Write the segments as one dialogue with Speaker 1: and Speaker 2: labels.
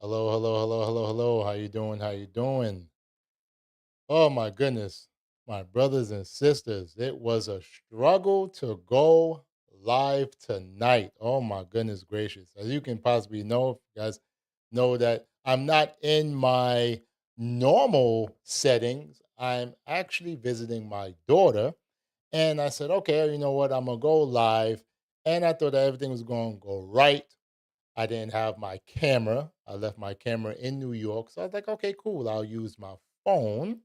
Speaker 1: Hello, hello, hello, hello, hello. How you doing? How you doing? Oh my goodness, my brothers and sisters, it was a struggle to go live tonight. Oh my goodness gracious! As you can possibly know, if you guys know that I'm not in my normal settings. I'm actually visiting my daughter, and I said, okay, you know what? I'm gonna go live, and I thought that everything was going to go right. I didn't have my camera. I left my camera in New York. So I was like, okay, cool. I'll use my phone.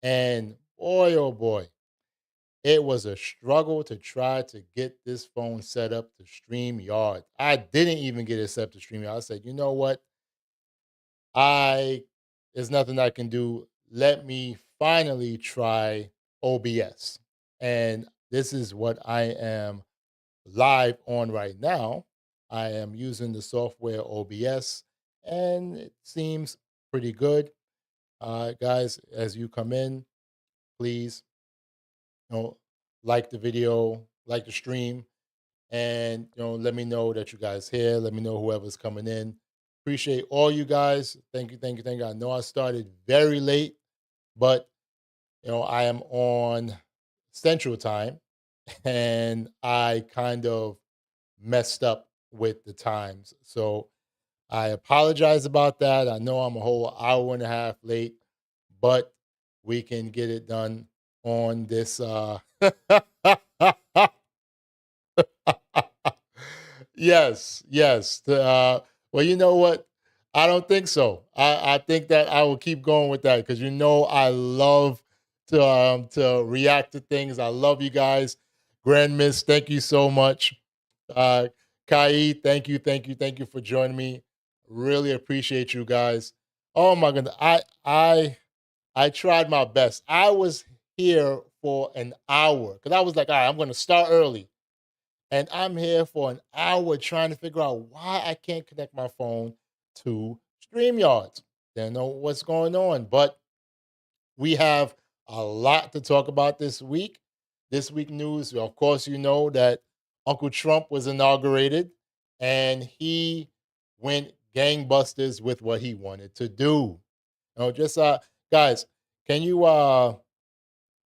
Speaker 1: And boy, oh boy, it was a struggle to try to get this phone set up to StreamYard. I didn't even get it set up to StreamYard. I said, you know what? I There's nothing I can do. Let me finally try OBS. And this is what I am live on right now. I am using the software OBS and it seems pretty good. Guys, as you come in, please, like the video, like the stream, and let me know that you guys here. Let me know whoever's coming in. Appreciate all you guys. Thank you, thank you, thank you. I know I started very late, but I am on Central Time, and I kind of messed up with the times. So I apologize about that. I know I'm a whole hour and a half late, but we can get it done on this Yes, yes. Well, you know what? I don't think so. I think that I will keep going with that because I love to react to things. I love you guys. Grand Miss, thank you so much. Uh Kai, thank you, thank you, thank you for joining me. Really appreciate you guys. Oh my goodness. I tried my best. I was here for an hour because I was like, all right, I'm gonna start early. And I'm here for an hour trying to figure out why I can't connect my phone to StreamYards. Don't know what's going on, but we have a lot to talk about this week. This week news, of course, you know that Uncle Trump was inaugurated and he went gangbusters with what he wanted to do. Just guys, can you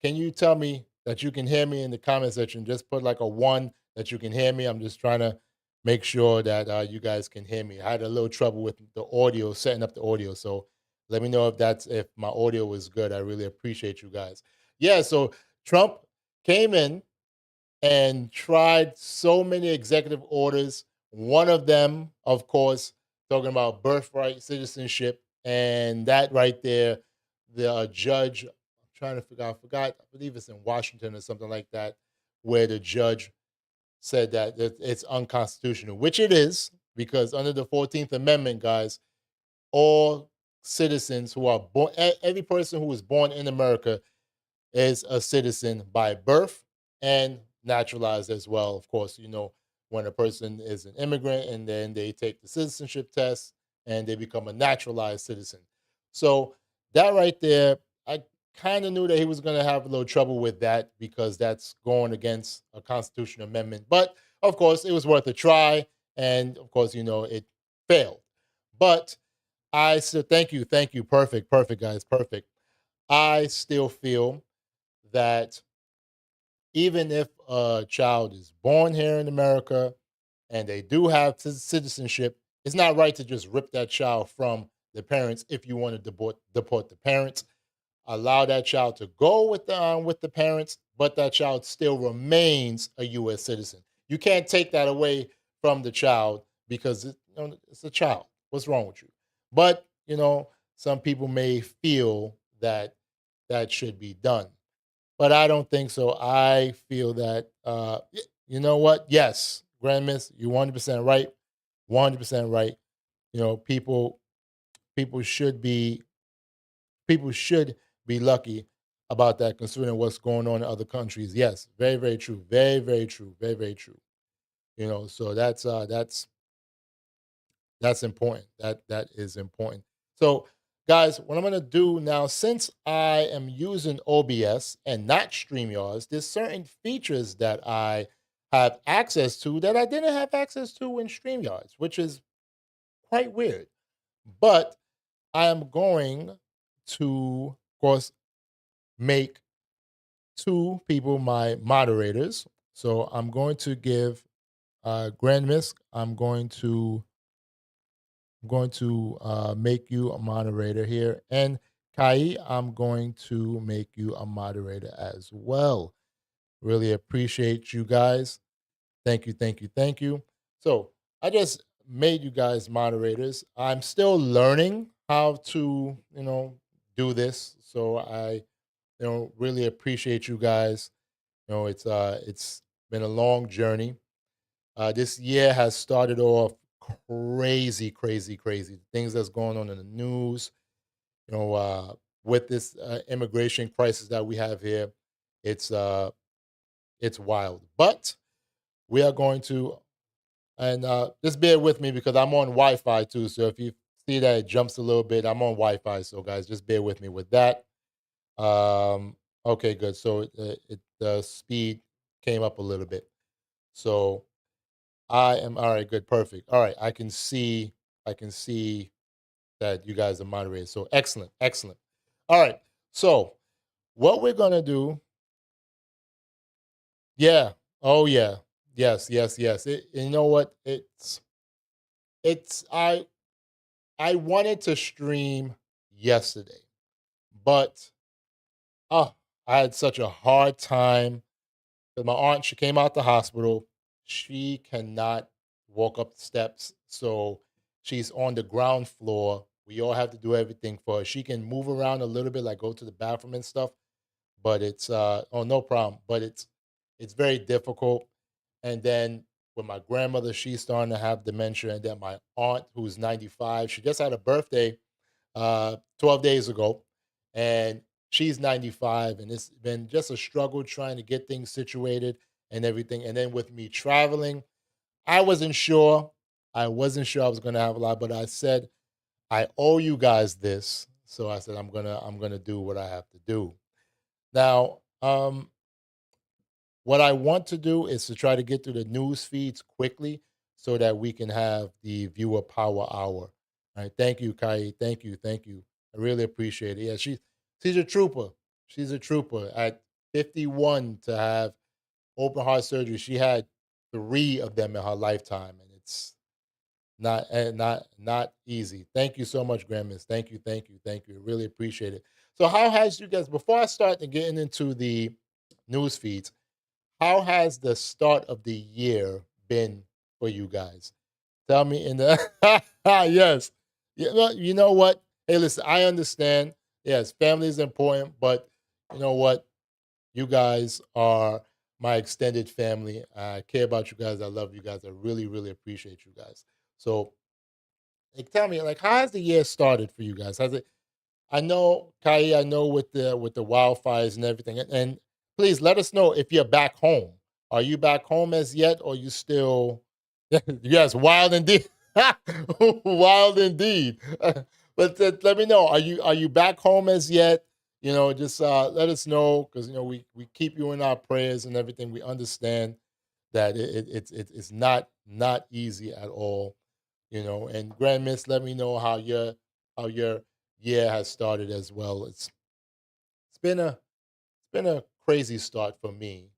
Speaker 1: can you tell me that you can hear me in the comment section? Just put like a one that you can hear me. I'm just trying to make sure that you guys can hear me. I had a little trouble with the audio, setting up the audio. So let me know if my audio was good. I really appreciate you guys. Yeah, so Trump came in and tried so many executive orders. One of them, of course, talking about birthright citizenship, and that right there, the judge. I'm trying to figure out. I forgot. I believe it's in Washington or something like that, where the judge said that it's unconstitutional, which it is, because under the 14th Amendment, guys, all citizens who are born, every person who was born in America is a citizen by birth and naturalized as well. Of course, when a person is an immigrant and then they take the citizenship test and they become a naturalized citizen. So that right there, I kind of knew that he was going to have a little trouble with that because that's going against a constitutional amendment. But of course, it was worth a try. And of course, it failed. But I said, thank you. Perfect, perfect, guys, perfect. I still feel that even if a child is born here in America and they do have citizenship, it's not right to just rip that child from the parents if you want to deport the parents. Allow that child to go with the parents, but that child still remains a U.S. citizen. You can't take that away from the child because it's a child. What's wrong with you? But some people may feel that that should be done, but I don't think so. I feel that you know what? Yes, Grand Miss, you're 100% right. 100% right. You know, people should be people should be lucky about that considering what's going on in other countries. Yes, very, very true. Very, very true. Very, very true. So that's important. That is important. So, guys, what I'm gonna do now, since I am using OBS and not StreamYards, there's certain features that I have access to that I didn't have access to in StreamYards, which is quite weird. But I am going to, of course, make two people my moderators. So I'm going to give Grand Miss, I'm going to make you a moderator here. And Kai, I'm going to make you a moderator as well. Really appreciate you guys. Thank you, thank you, thank you. So I just made you guys moderators. I'm still learning how to, do this. So I, really appreciate you guys. It's been a long journey. This year has started off crazy, crazy, crazy. Things that's going on in the news, with this immigration crisis that we have here, it's uh, it's wild. But we are going to, and just bear with me because I'm on Wi-Fi too. So if you see that it jumps a little bit, I'm on Wi-Fi. So guys, just bear with me with that. Um, okay, good. So the speed came up a little bit. So I am all right. Good, perfect. All right, I can see that you guys are moderated. So excellent, excellent. All right. So what we're gonna do? Yeah. Oh yeah. Yes. Yes. Yes. You know what? It's I wanted to stream yesterday, but oh, I had such a hard time because my aunt, she came out the hospital. She cannot walk up the steps, so she's on the ground floor. We all have to do everything for her. She can move around a little bit, like go to the bathroom and stuff, but it's oh no problem. But it's very difficult. And then with my grandmother, she's starting to have dementia, and then my aunt, who's 95, she just had a birthday 12 days ago, and she's 95, and it's been just a struggle trying to get things situated and everything. And then with me traveling, I wasn't sure. I wasn't sure I was going to have a lot, but I said I owe you guys this, so I said I'm gonna do what I have to do. Now, what I want to do is to try to get through the news feeds quickly so that we can have the viewer power hour. All right. Thank you, Kai. Thank you. Thank you. I really appreciate it. Yeah, she's a trooper. She's a trooper. At 51 to have open heart surgery, she had three of them in her lifetime, and it's not easy. Thank you so much, Grandmiss. Thank you, thank you, thank you. I really appreciate it. So, how has you guys before I start getting into the news feeds? How has the start of the year been for you guys? Tell me in the yes. You know what? Hey, listen, I understand. Yes, family is important, but you know what? You guys are my extended family. I care about you guys. I love you guys. I really, really appreciate you guys. So, like, tell me, like, how has the year started for you guys? Has it I know, Kai, I know with the wildfires and everything. And please let us know if you're back home. Are you back home as yet, or you still yes, wild indeed. Wild indeed. But let me know. Are you back home as yet? Just let us know because we keep you in our prayers and everything. We understand that it's not easy at all. And Grand Miss, let me know how your year has started as well. It's been a crazy start for me,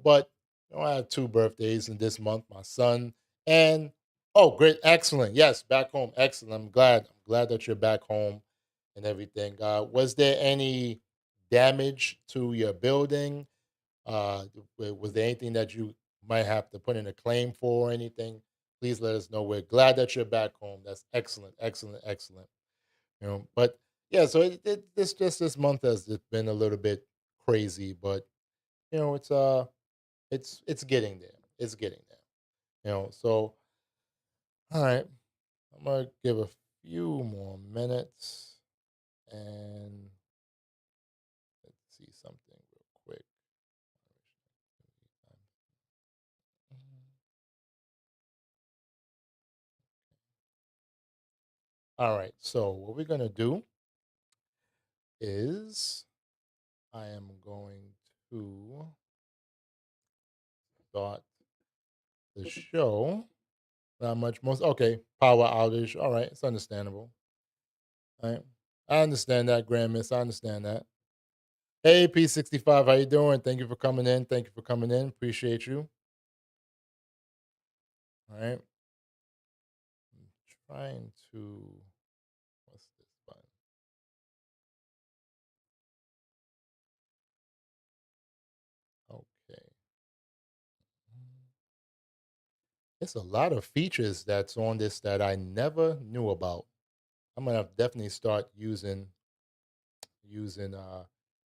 Speaker 1: but I had two birthdays in this month, my son and oh great, excellent. Yes, back home. Excellent. I'm glad that you're back home and everything. Was there any damage to your building? Was there anything that you might have to put in a claim for or anything? Please let us know. We're glad that you're back home. That's excellent, excellent, excellent. But yeah, so this month has just been a little bit crazy, but it's getting there. It's getting there. So all right, I'm gonna give a few more minutes and let's see something real quick. All right, so what we're gonna do is I am going to start the show. Not much. Most okay. Power outage. All right, it's understandable. All right, I understand that, Grand Miss. I understand that. Hey, P65, how you doing? Thank you for coming in. Thank you for coming in. Appreciate you. All right, I'm trying to. What's this button? Okay. It's a lot of features that's on this that I never knew about. I'm gonna definitely start using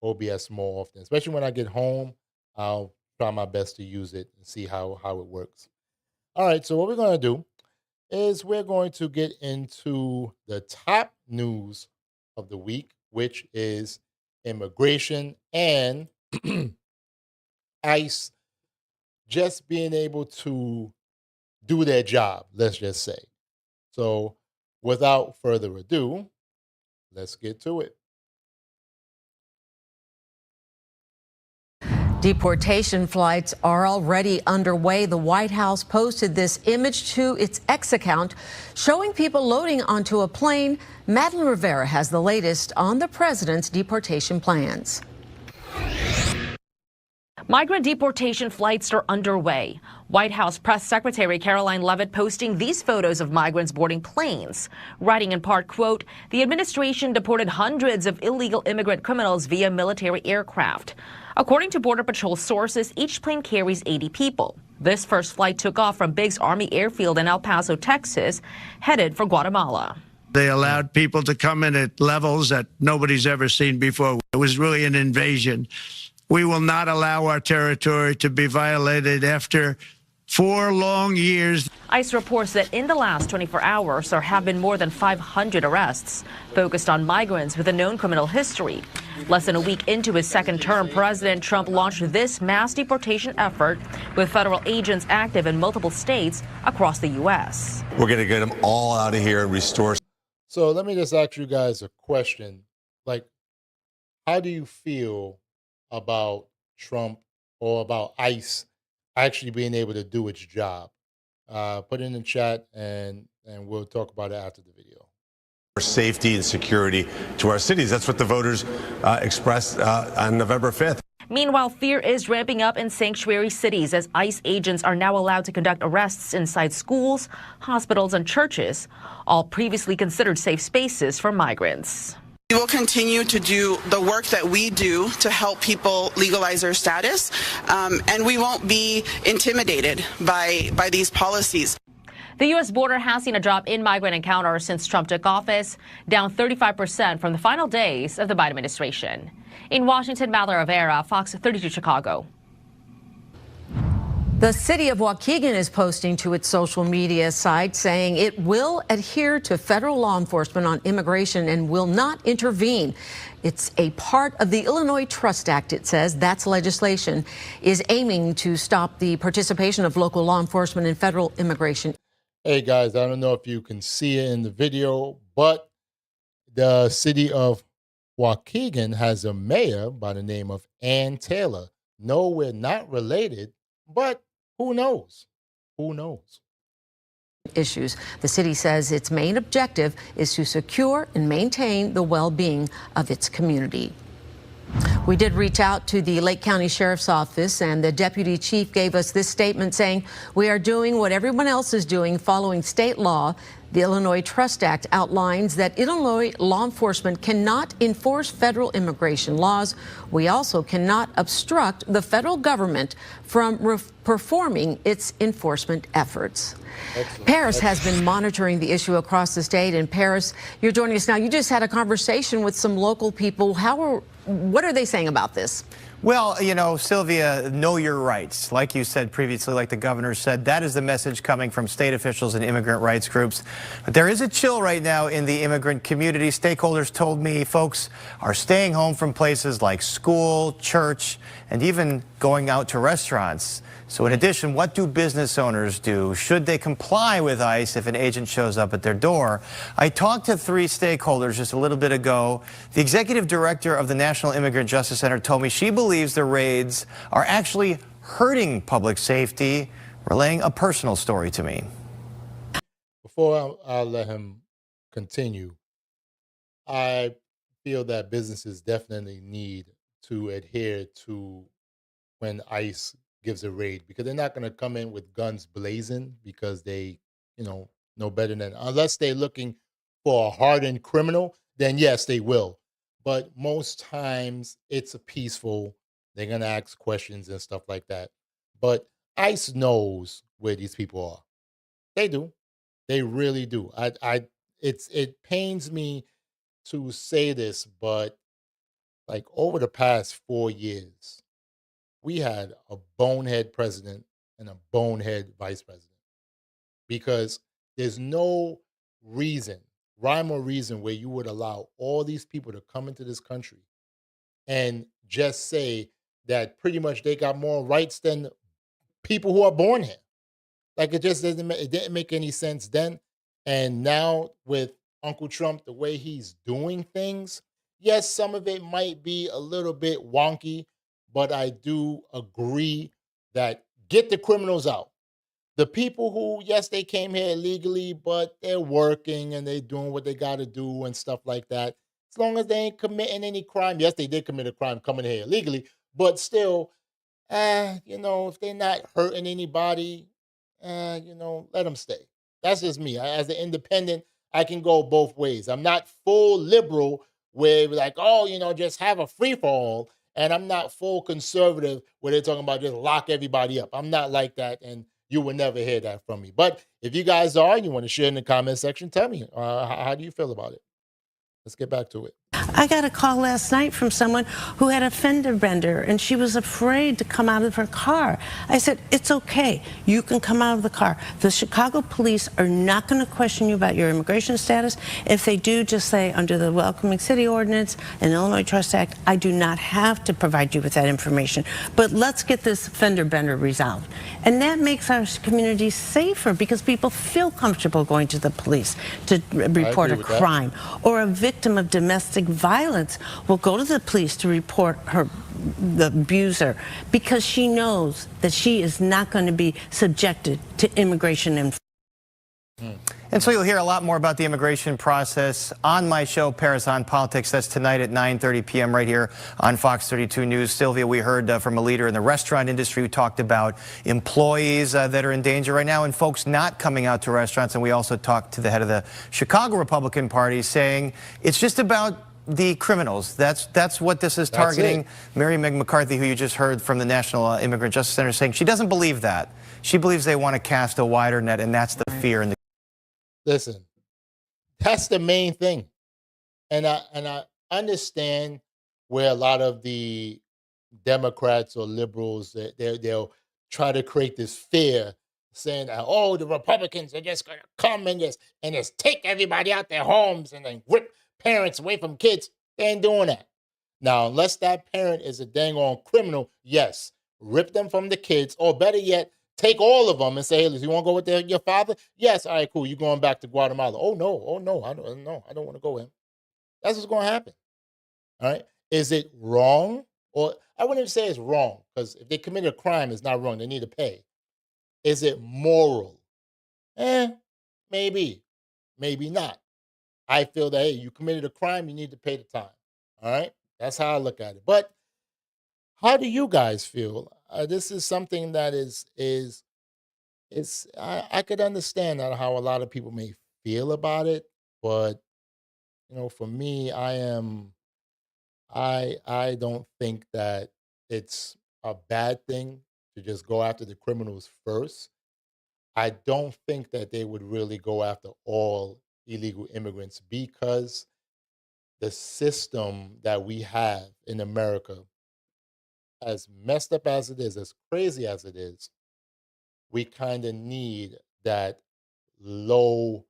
Speaker 1: OBS more often, especially when I get home. I'll try my best to use it and see how it works. All right, so what we're gonna do is we're going to get into the top news of the week, which is immigration and ICE just being able to do their job. Let's just say. So, without further ado, let's get to it.
Speaker 2: Deportation flights are already underway. The White House posted this image to its X account showing people loading onto a plane. Madeline Rivera has the latest on the president's deportation plans.
Speaker 3: Migrant deportation flights are underway. White House Press Secretary Caroline Leavitt posting these photos of migrants boarding planes, writing in part, quote, "The administration deported hundreds of illegal immigrant criminals via military aircraft." According to Border Patrol sources, each plane carries 80 people. This first flight took off from Biggs Army Airfield in El Paso, Texas, headed for Guatemala.
Speaker 4: They allowed people to come in at levels that nobody's ever seen before. It was really an invasion. We will not allow our territory to be violated after 4 long years.
Speaker 3: ICE reports that in the last 24 hours, there have been more than 500 arrests focused on migrants with a known criminal history. Less than a week into his second term, President Trump launched this mass deportation effort with federal agents active in multiple states across the U.S.
Speaker 5: We're going to get them all out of here and restore.
Speaker 1: So let me just ask you guys a question. Like, how do you feel about Trump or about ICE actually being able to do its job? Put it in the chat and we'll talk about it after the video.
Speaker 5: For safety and security to our cities. That's what the voters expressed on November 5th.
Speaker 3: Meanwhile, fear is ramping up in sanctuary cities as ICE agents are now allowed to conduct arrests inside schools, hospitals, and churches, all previously considered safe spaces for migrants.
Speaker 6: We will continue to do the work that we do to help people legalize their status, and we won't be intimidated by these policies.
Speaker 3: The U.S. border has seen a drop in migrant encounters since Trump took office, down 35% from the final days of the Biden administration. In Washington, Madeline Rivera, Fox 32 Chicago.
Speaker 2: The city of Waukegan is posting to its social media site saying it will adhere to federal law enforcement on immigration and will not intervene. It's a part of the Illinois Trust Act, it says. That's legislation is aiming to stop the participation of local law enforcement in federal immigration.
Speaker 1: Hey guys, I don't know if you can see it in the video, but the city of Waukegan has a mayor by the name of Ann Taylor. No, we're not related, but who knows? Who knows?
Speaker 2: Issues. The city says its main objective is to secure and maintain the well-being of its community. We did reach out to the Lake County Sheriff's Office, and the deputy chief gave us this statement saying, "We are doing what everyone else is doing following state law. The Illinois Trust Act outlines that Illinois law enforcement cannot enforce federal immigration laws. We also cannot obstruct the federal government from performing its enforcement efforts." Excellent. Paris has been monitoring the issue across the state. And Paris, you're joining us now. You just had a conversation with some local people. What are they saying about this?
Speaker 7: Well, you know, Sylvia, know your rights. Like you said previously, like the governor said, that is the message coming from state officials and immigrant rights groups. But there is a chill right now in the immigrant community. Stakeholders told me folks are staying home from places like school, church, and even going out to restaurants. So in addition, what do business owners do? Should they comply with ICE if an agent shows up at their door? I talked to 3 stakeholders just a little bit ago. The executive director of the National Immigrant Justice Center told me she believes the raids are actually hurting public safety, relaying a personal story to me.
Speaker 1: before I'll let him continue, I feel that businesses definitely need to adhere to when ICE gives a raid because they're not going to come in with guns blazing because they, you know better than unless they're looking for a hardened criminal, then yes, they will. But most times it's a peaceful, they're going to ask questions and stuff like that. But ICE knows where these people are. They do. They really do. It pains me to say this, but like over the past 4 years, we had a bonehead president and a bonehead vice president because there's no reason, rhyme or reason, where you would allow all these people to come into this country and just say that pretty much they got more rights than people who are born here. Like it just it didn't make any sense then. And now with Uncle Trump, the way he's doing things, yes, some of it might be a little bit wonky, but I do agree that get the criminals out. The people who, yes, they came here illegally, but they're working and they're doing what they got to do and stuff like that. As long as they ain't committing any crime, yes, they did commit a crime coming here illegally, but still, if they're not hurting anybody, let them stay. That's just me. As an independent, I can go both ways. I'm not full liberal where we're like, oh, just have a free for all. And I'm not full conservative where they're talking about just lock everybody up. I'm not like that. And you will never hear that from me. But if you guys are, you want to share in the comment section, tell me, how do you feel about it? Let's get back to it.
Speaker 8: I got a call last night from someone who had a fender bender and she was afraid to come out of her car. I said, it's okay. You can come out of the car. The Chicago police are not going to question you about your immigration status. If they do, just say under the Welcoming City Ordinance and Illinois Trust Act, I do not have to provide you with that information. But let's get this fender bender resolved. And that makes our community safer because people feel comfortable going to the police to report a crime. Or a victim of domestic violence will go to the police to report the abuser because she knows that she is not going to be subjected to immigration enforcement.
Speaker 7: And so you'll hear a lot more about the immigration process on my show, Paris on Politics. That's tonight at 9:30 p.m. right here on Fox 32 News. Sylvia, we heard from a leader in the restaurant industry who talked about employees that are in danger right now and folks not coming out to restaurants. And we also talked to the head of the Chicago Republican Party saying it's just about the criminals. That's what this is targeting. Mary Meg McCarthy, who you just heard from the National Immigrant Justice Center, saying she doesn't believe that. She believes they want to cast a wider net, and that's the fear in the.
Speaker 1: Listen, that's the main thing. And I understand where a lot of the Democrats or liberals they'll try to create this fear, saying that the Republicans are just gonna come and just take everybody out their homes and then rip parents away from kids. They ain't doing that. Now, unless that parent is a dang on criminal, yes, rip them from the kids, or better yet, take all of them and say, hey, you want to go with your father? Yes, all right, cool. You're going back to Guatemala. Oh no, I don't want to go with him. That's what's going to happen. All right. Is it wrong? Or I wouldn't even say it's wrong, because if they committed a crime, it's not wrong. They need to pay. Is it moral? Maybe. Maybe not. I feel that, hey, you committed a crime, you need to pay the time. All right. That's how I look at it. But how do you guys feel? This is something that I could understand how a lot of people may feel about it, but for me, I don't think that it's a bad thing to just go after the criminals first. I don't think that they would really go after all illegal immigrants because the system that we have in America, as messed up as it is, as crazy as it is, we kind of need that low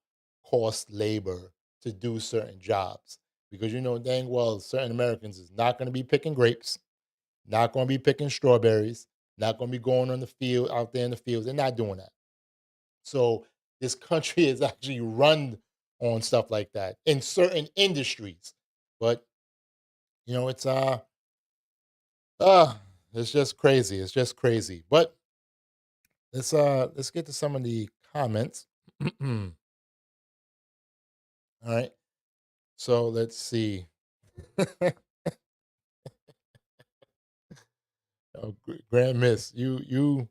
Speaker 1: cost labor to do certain jobs because dang well certain Americans is not going to be picking grapes, not going to be picking strawberries, not going to be going on the field out there in the fields. They're not doing that. So this country is actually run on stuff like that in certain industries. But it's just crazy. It's just crazy. But let's get to some of the comments. All right. So let's see. Oh, Grand Miss, you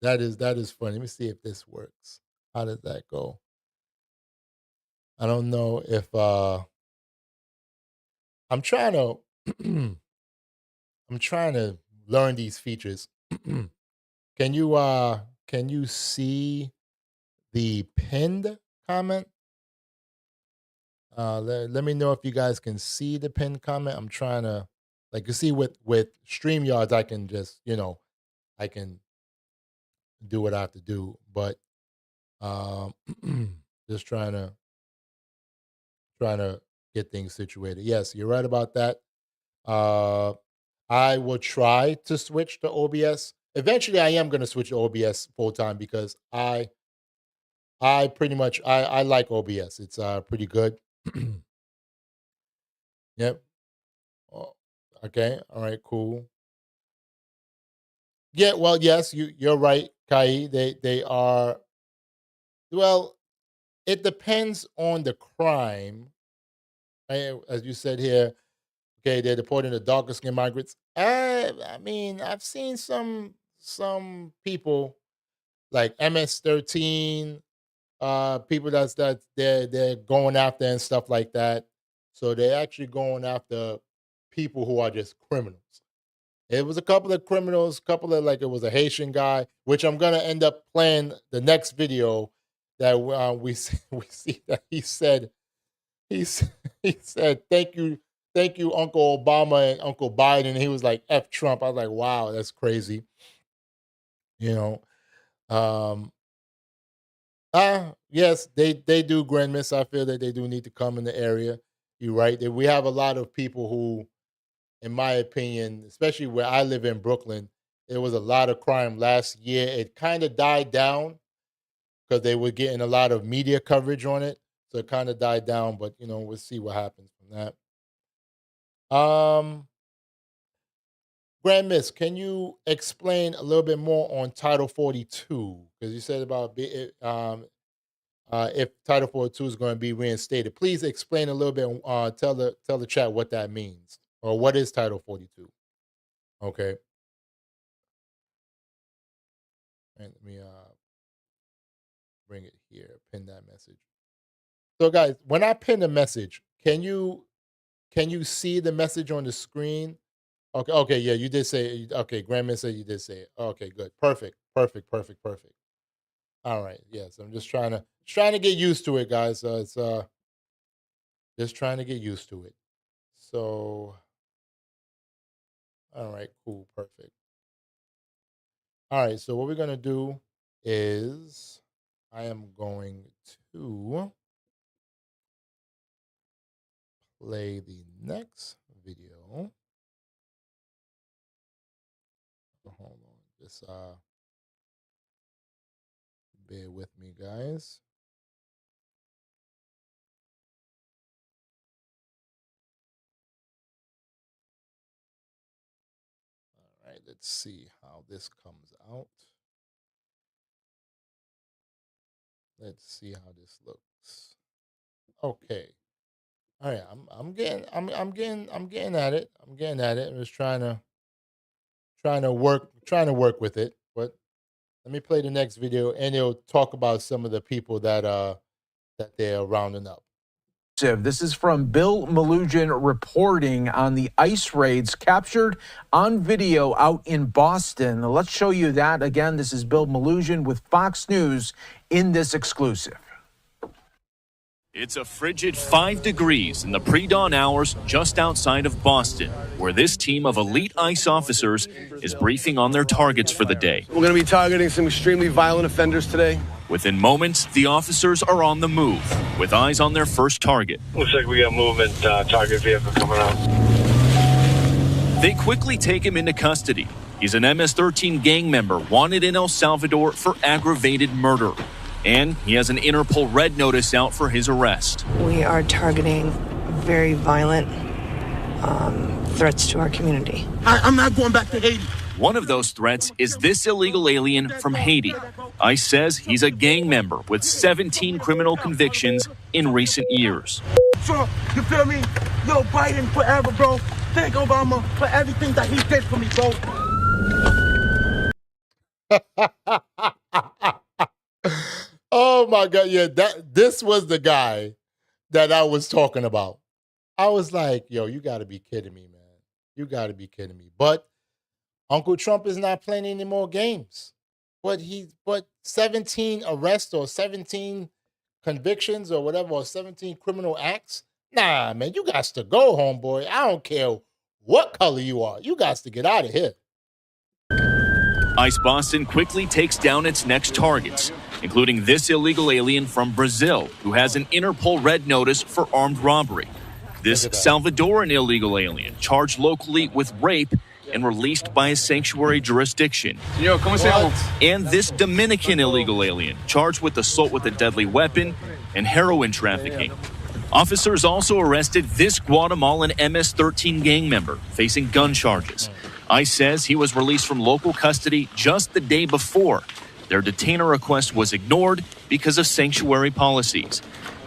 Speaker 1: that is funny. Let me see if this works. How does that go? I don't know if I'm trying to I'm trying to learn these features. Can you see the pinned comment? Let me know if you guys can see the pinned comment. I'm trying to, like, you see with StreamYards, I can just, I can do what I have to do, but um just trying to get things situated. Yes, you're right about that. Uh I will try to switch to OBS. Eventually I am going to switch to OBS full time because I pretty much I like OBS. It's pretty good. Yep. Oh, okay. All right, cool. Yeah, well, yes, you're right, Kai. They are, well, it depends on the crime. As you said here, okay, they're deporting the darker skinned migrants. I mean, I've seen some people like MS-13, people that they're going after and stuff like that. So they're actually going after people who are just criminals. It was a couple of criminals, couple of, like, it was a Haitian guy, which I'm gonna end up playing the next video that we see that He he said, thank you, Uncle Obama and Uncle Biden." And he was like, "F Trump." I was like, wow, that's crazy. You know. Um, yes, they do, Grand Miss. I feel that they do need to come in the area. You're right. That we have a lot of people who, in my opinion, especially where I live in Brooklyn, there was a lot of crime last year. It kind of died down because they were getting a lot of media coverage on it. So it kind of died down, but we'll see what happens from that. Grand Miss, can you explain a little bit more on Title 42? Because you said about if Title 42 is going to be reinstated. Please explain a little bit. Tell the chat what that means, or what is Title 42. Okay. And let me bring it here. Pin that message. So, guys, when I pin a message, can you see the message on the screen? Okay, yeah, you did say. Okay, Grandma said you did say it. Okay, good, perfect. All right, yes, I'm just trying to get used to it, guys. It's just trying to get used to it. So, all right, cool, perfect. All right, so what we're gonna do is I am going to play the next video. Hold on, just bear with me, guys. All right, let's see how this comes out. Let's see how this looks. Okay. All right, I'm getting at it. I'm getting at it. I'm just trying to work with it. But let me play the next video, and it'll talk about some of the people that they're rounding up.
Speaker 9: This is from Bill Malugin reporting on the ICE raids captured on video out in Boston. Let's show you that. Again, this is Bill Malugin with Fox News in this exclusive.
Speaker 10: It's a frigid 5 degrees in the pre-dawn hours just outside of Boston, where this team of elite ICE officers is briefing on their targets for the day.
Speaker 11: We're going to be targeting some extremely violent offenders today.
Speaker 10: Within moments, the officers are on the move, with eyes on their first target.
Speaker 12: Looks like we got movement, target vehicle coming out.
Speaker 10: They quickly take him into custody. He's an MS-13 gang member wanted in El Salvador for aggravated murder. And he has an Interpol red notice out for his arrest.
Speaker 13: We are targeting very violent threats to our community.
Speaker 11: I'm not going back to Haiti.
Speaker 10: One of those threats is this illegal alien from Haiti. ICE says he's a gang member with 17 criminal convictions, in recent years.
Speaker 11: Trump, you feel me? Yo, Biden forever, bro. Thank Obama for everything that he did for me, bro.
Speaker 1: Oh my God. Yeah, this was the guy that I was talking about. I was like, yo, you gotta be kidding me, man. You gotta be kidding me. But Uncle Trump is not playing any more games. But 17 arrests or 17 convictions or whatever, or 17 criminal acts. Nah, man, you got to go, homeboy. I don't care what color you are. You got to get out of here.
Speaker 10: ICE Boston quickly takes down its next targets, including this illegal alien from Brazil who has an Interpol red notice for armed robbery. This Salvadoran illegal alien charged locally with rape and released by a sanctuary jurisdiction. And this Dominican illegal alien charged with assault with a deadly weapon and heroin trafficking. Officers also arrested this Guatemalan MS-13 gang member facing gun charges. ICE says he was released from local custody just the day before. Their detainer request was ignored because of sanctuary policies.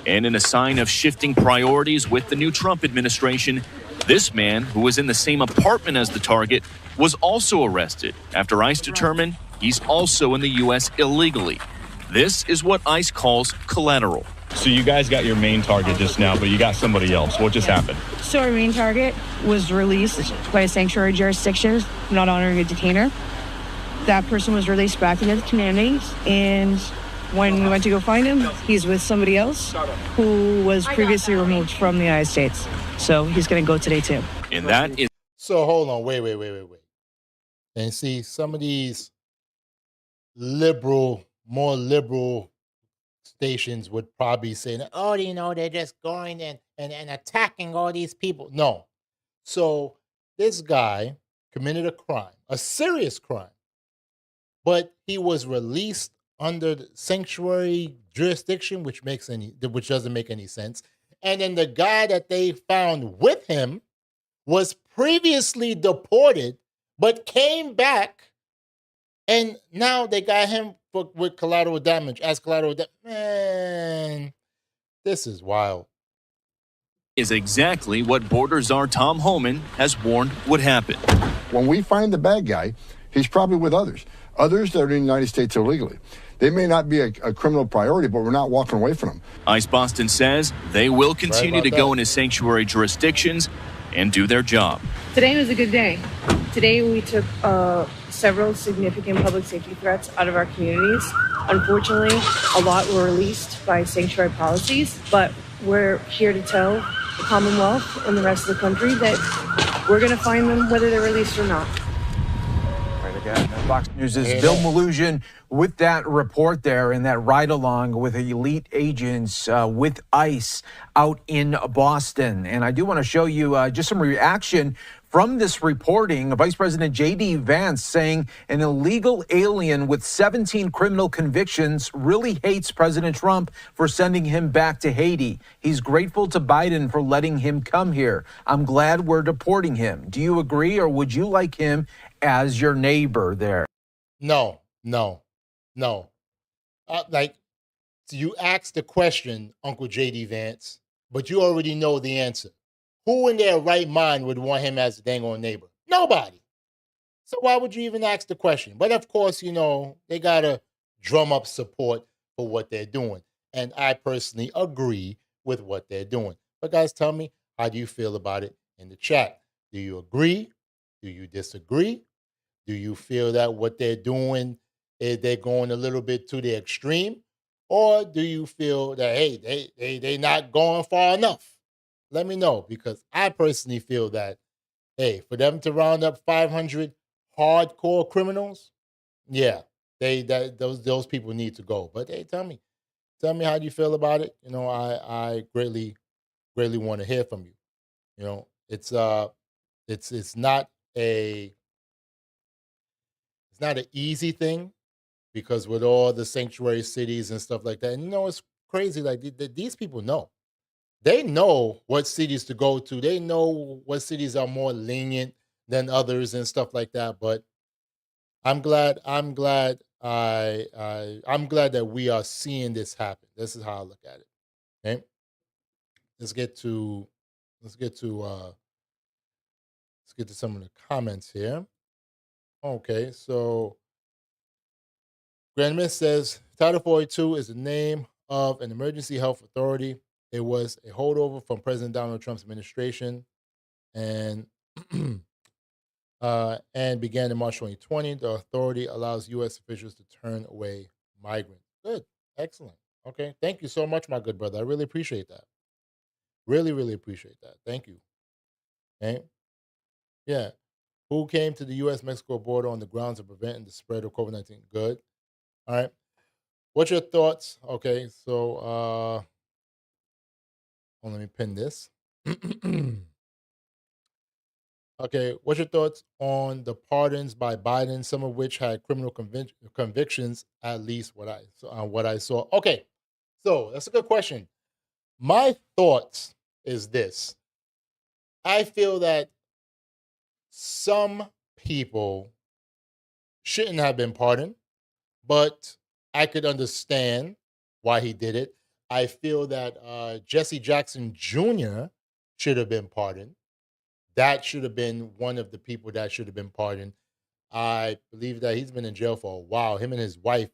Speaker 10: And in a sign of shifting priorities with the new Trump administration, this man, who was in the same apartment as the target, was also arrested after ICE determined he's also in the U.S. illegally. This is what ICE calls collateral.
Speaker 14: So you guys got your main target just now, but you got somebody else. What just happened?
Speaker 15: So our main target was released by a sanctuary jurisdiction, not honoring a detainer. That person was released back into the community, and when we went to go find him, he's with somebody else who was previously removed from the United States. So he's going to go today too.
Speaker 10: And that is...
Speaker 1: So hold on, wait. And see, some of these more liberal stations would probably say, oh, you know, they're just going and attacking all these people. No. So this guy committed a crime, a serious crime, but he was released under the sanctuary jurisdiction, which doesn't make any sense. And then the guy that they found with him was previously deported, but came back, and now they got him with collateral damage, as collateral damage. Man, this is wild.
Speaker 10: Is exactly what Border Czar Tom Homan has warned would happen.
Speaker 16: When we find the bad guy, he's probably with others that are in the United States illegally. They may not be a criminal priority, but we're not walking away from them.
Speaker 10: ICE Boston says they will continue to go into sanctuary jurisdictions and do their job.
Speaker 15: Today was a good day. Today we took several significant public safety threats out of our communities. Unfortunately, a lot were released by sanctuary policies, but we're here to tell the Commonwealth and the rest of the country that we're going to find them whether they're released or not.
Speaker 9: Right again, Fox News' Bill Malugin with that report there and that ride along with elite agents with ICE out in Boston. And I do want to show you just some reaction from this reporting. Vice President J.D. Vance saying an illegal alien with 17 criminal convictions really hates President Trump for sending him back to Haiti. He's grateful to Biden for letting him come here. I'm glad we're deporting him. Do you agree, or would you like him as your neighbor there?
Speaker 1: No. You asked the question, Uncle J.D. Vance, but you already know the answer. Who in their right mind would want him as a dang on neighbor? Nobody. So why would you even ask the question? But of course, you know, they got to drum up support for what they're doing. And I personally agree with what they're doing. But guys, tell me, how do you feel about it in the chat? Do you agree? Do you disagree? Do you feel that what they're doing is they're going a little bit to the extreme? Or do you feel that, hey, they're not going far enough? Let me know, because I personally feel that, hey, for them to round up 500 hardcore criminals, yeah, those people need to go. But hey, tell me how you feel about it. You know, I greatly want to hear from you. You know, it's not an easy thing, because with all the sanctuary cities and stuff like that, and you know, it's crazy. Like these people know. They know what cities to go to. They know what cities are more lenient than others and stuff like that. But I'm glad that we are seeing this happen. This is how I look at it. Okay? let's get to let's get to some of the comments here. Okay, so Grand Miss says Title 42 is the name of an emergency health authority. It was a holdover from President Donald Trump's administration, and and began in March 2020. The authority allows U.S. officials to turn away migrants. Good, excellent. Okay, thank you so much, my good brother. I really appreciate that. Really, really appreciate that. Thank you. Okay, yeah. Who came to the U.S.-Mexico border on the grounds of preventing the spread of COVID-19? Good. All right. What's your thoughts? Okay, so let me pin this. Okay, what's your thoughts on the pardons by Biden, some of which had criminal convictions? At least what I saw. Okay, so that's a good question. My thoughts is this: I feel that some people shouldn't have been pardoned, but I could understand why he did it. I feel that Jesse Jackson Jr. should have been pardoned. That should have been one of the people that should have been pardoned. I believe that he's been in jail for a while. Him and his wife,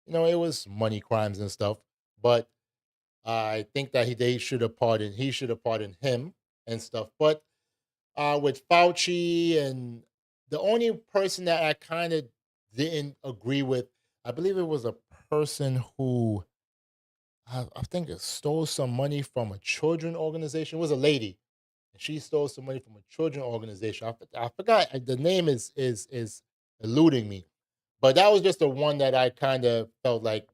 Speaker 1: it was money crimes and stuff. But I think that they should have pardoned. He should have pardoned him and stuff. But with Fauci, and the only person that I kind of didn't agree with, I believe it was a person who I think it stole some money from a children organization. It was a lady, and she stole some money from a children organization. I forgot the name is eluding me, but that was just the one that I kind of felt like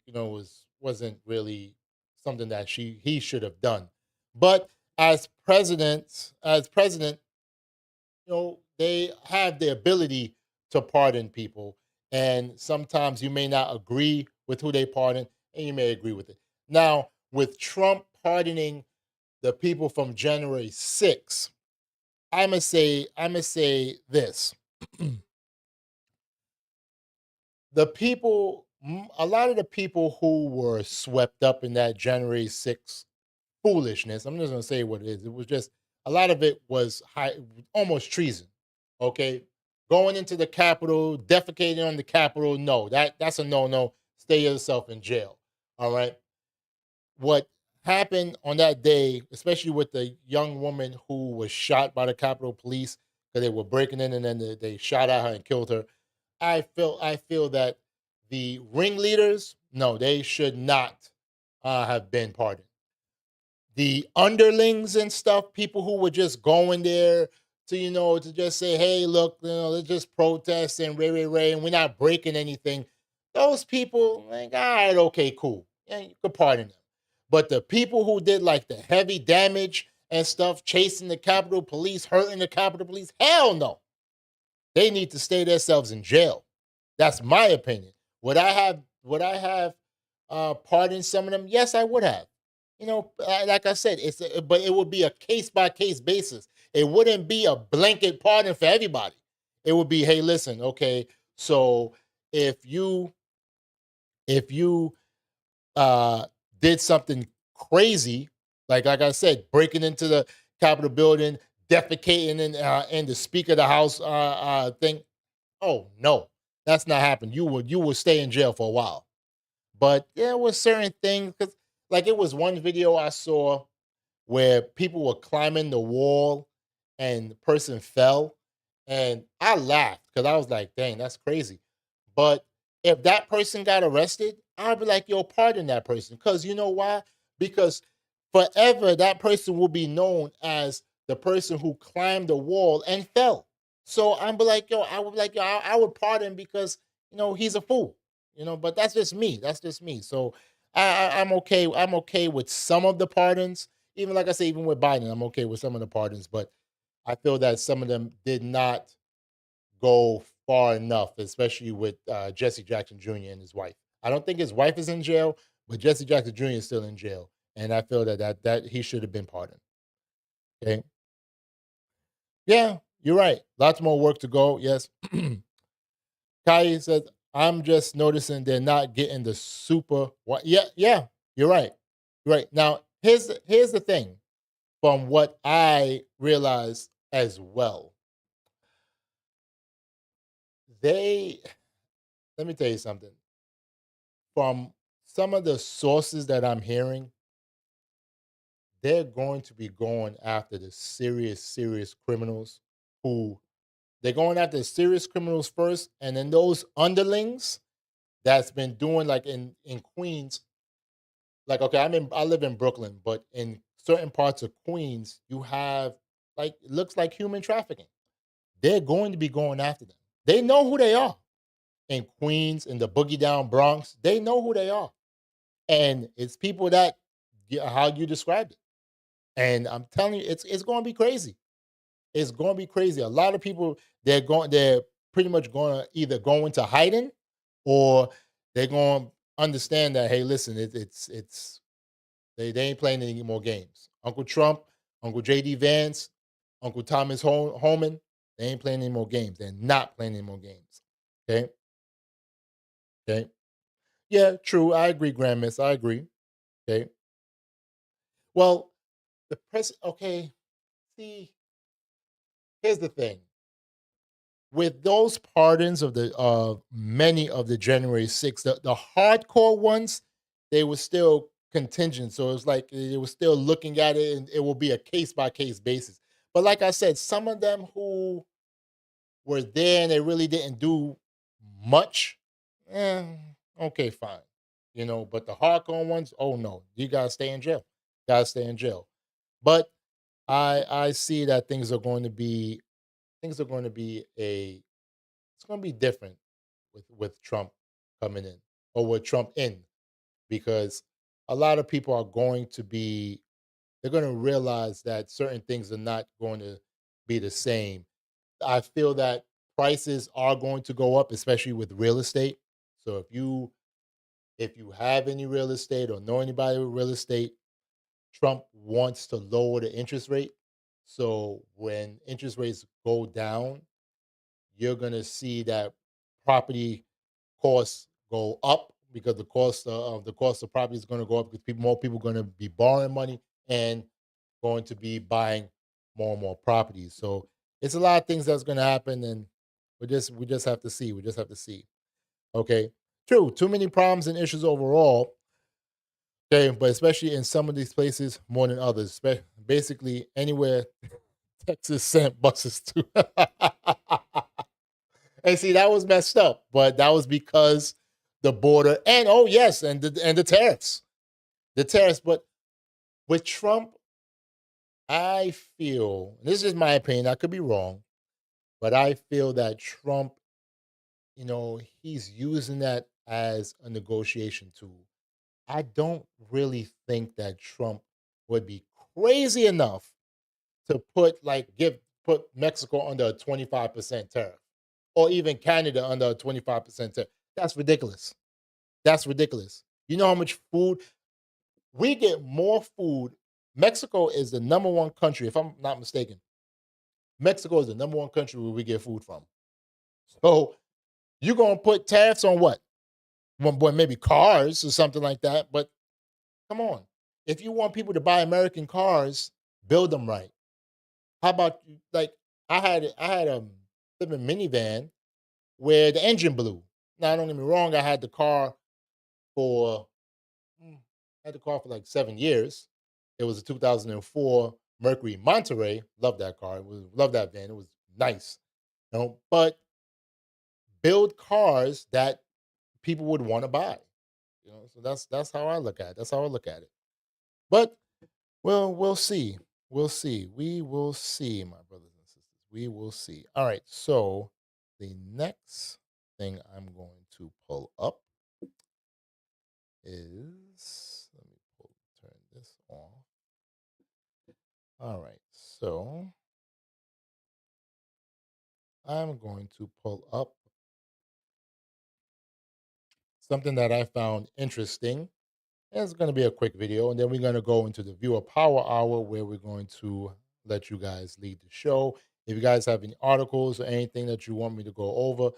Speaker 1: wasn't really something that he should have done. But as president, they have the ability to pardon people, and sometimes you may not agree with who they pardon, and you may agree with it. Now, with Trump pardoning the people from January 6th, I'ma say this. A lot of the people who were swept up in that January 6th foolishness, I'm just gonna say what it is. It was just a lot of it was almost treason. Okay, going into the Capitol, defecating on the Capitol, no, that's a no. Stay yourself in jail. All right. What happened on that day, especially with the young woman who was shot by the Capitol Police because they were breaking in and then they shot at her and killed her. I feel that the ringleaders, no, they should not have been pardoned. The underlings and stuff, people who were just going there to just say, hey, look, let's just protest and ray, and we're not breaking anything. Those people, like, all right, okay, cool. Yeah, you could pardon them. But the people who did like the heavy damage and stuff, chasing the Capitol Police, hurting the Capitol Police, hell no. They need to stay themselves in jail. That's my opinion. Would I have pardoned some of them? Yes, I would have. Like I said, but it would be a case by case basis. It wouldn't be a blanket pardon for everybody. It would be, hey, listen, okay, so if you uh did something crazy, like I said, breaking into the Capitol building, defecating in the Speaker of the House thing. Oh no, that's not happening. You will stay in jail for a while. But there was certain things, because like it was one video I saw where people were climbing the wall and the person fell, and I laughed because I was like, dang, that's crazy. But if that person got arrested, I'd be like, yo, pardon that person. Because you know why? Because forever that person will be known as the person who climbed the wall and fell. So I'm be like, yo, I would be like, yo, I would pardon because he's a fool. But that's just me. That's just me. So I'm okay. I'm okay with some of the pardons. Even like I say, even with Biden, I'm okay with some of the pardons. But I feel that some of them did not go far enough, especially with Jesse Jackson Jr. and his wife. I don't think his wife is in jail, but Jesse Jackson Jr. is still in jail, and I feel that he should have been pardoned. Okay. Yeah, you're right. Lots more work to go. Yes. Kai says, I'm just noticing they're not getting the super. What? Yeah, you're right. You're right. Now, here's the thing. from what I realized as well, they let me tell you something. From some of the sources that I'm hearing, they're going to be going after the serious criminals who they're going after the serious criminals first, and then those underlings that's been doing like in Queens. Like, okay, I live in Brooklyn, but in certain parts of Queens, you have like it looks like human trafficking. They're going to be going after them. They know who they are in Queens, in the boogie down Bronx. They know who they are, and it's people that how you described it. And I'm telling you, it's going to be crazy. It's going to be crazy. A lot of people they're pretty much going to either go into hiding or they're going to understand that hey, listen, it's they ain't playing any more games. Uncle Trump, Uncle JD Vance, Uncle Thomas Homan, they ain't playing any more games. They're not playing any more games. Okay? Okay. Yeah, true. I agree, Grand Miss. I agree. Okay. Well, the press okay, see, here's the thing. With those pardons of the many of the January 6th, the hardcore ones, they were still contingent. So it's like it was still looking at it and it will be a case by case basis. But like I said, some of them who were there and they really didn't do much, eh, okay, fine. But the hardcore ones, oh no, you gotta stay in jail. Gotta stay in jail. But I see that things are going to be it's going to be different with Trump coming in or with Trump in because a lot of people are going to be they're going to realize that certain things are not going to be the same. I feel that prices are going to go up, especially with real estate. So if you have any real estate or know anybody with real estate, Trump wants to lower the interest rate. So when interest rates go down, you're going to see that property costs go up because the cost of property is going to go up because more people are going to be borrowing money and going to be buying more and more properties. So it's a lot of things that's going to happen, and we just have to see. We just have to see. Okay, true. Too many problems and issues overall. Okay, but especially in some of these places more than others. Basically, anywhere Texas sent buses to. And see, that was messed up, but that was because the border and oh yes, and the tariffs, the tariffs. But with Trump, I feel this is my opinion. I could be wrong, but I feel that Trump, he's using that as a negotiation tool. I don't really think that Trump would be crazy enough to put Mexico under a 25% tariff or even Canada under a 25% tariff. That's ridiculous. That's ridiculous. You know how much food we get more food. Mexico is the number one country, if I'm not mistaken. Mexico is the number one country where we get food from. So you're gonna put tariffs on what? Well, maybe cars or something like that. But come on, if you want people to buy American cars, build them right. How about like I had a living minivan where the engine blew. Now don't get me wrong, for I had the car for like 7 years. It was a 2004 Mercury Monterey. Love that car. Love that van. It was nice. But build cars that people would want to buy. So that's how I look at it. That's how I look at it. But well, we'll see. We'll see. We will see, my brothers and sisters. We will see. All right. So the next thing I'm going to pull up is let me turn this off. All right. So I'm going to pull up something that I found interesting. And it's going to be a quick video, and then we're going to go into the viewer power hour where we're going to let you guys lead the show. If you guys have any articles or anything that you want me to go over,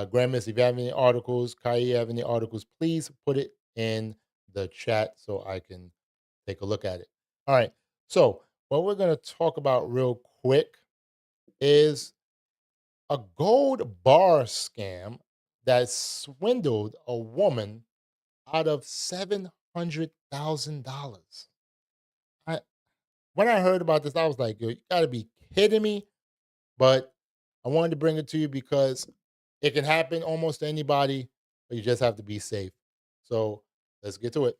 Speaker 1: Gramis, if you have any articles, Kai, you have any articles, please put it in the chat so I can take a look at it. All right. So what we're going to talk about real quick is a gold bar scam that swindled a woman out of $700,000. I When I heard about this, I was like, "Yo, you got to be kidding me!" But I wanted to bring it to you because it can happen almost to anybody, but you just have to be safe. So let's get to it.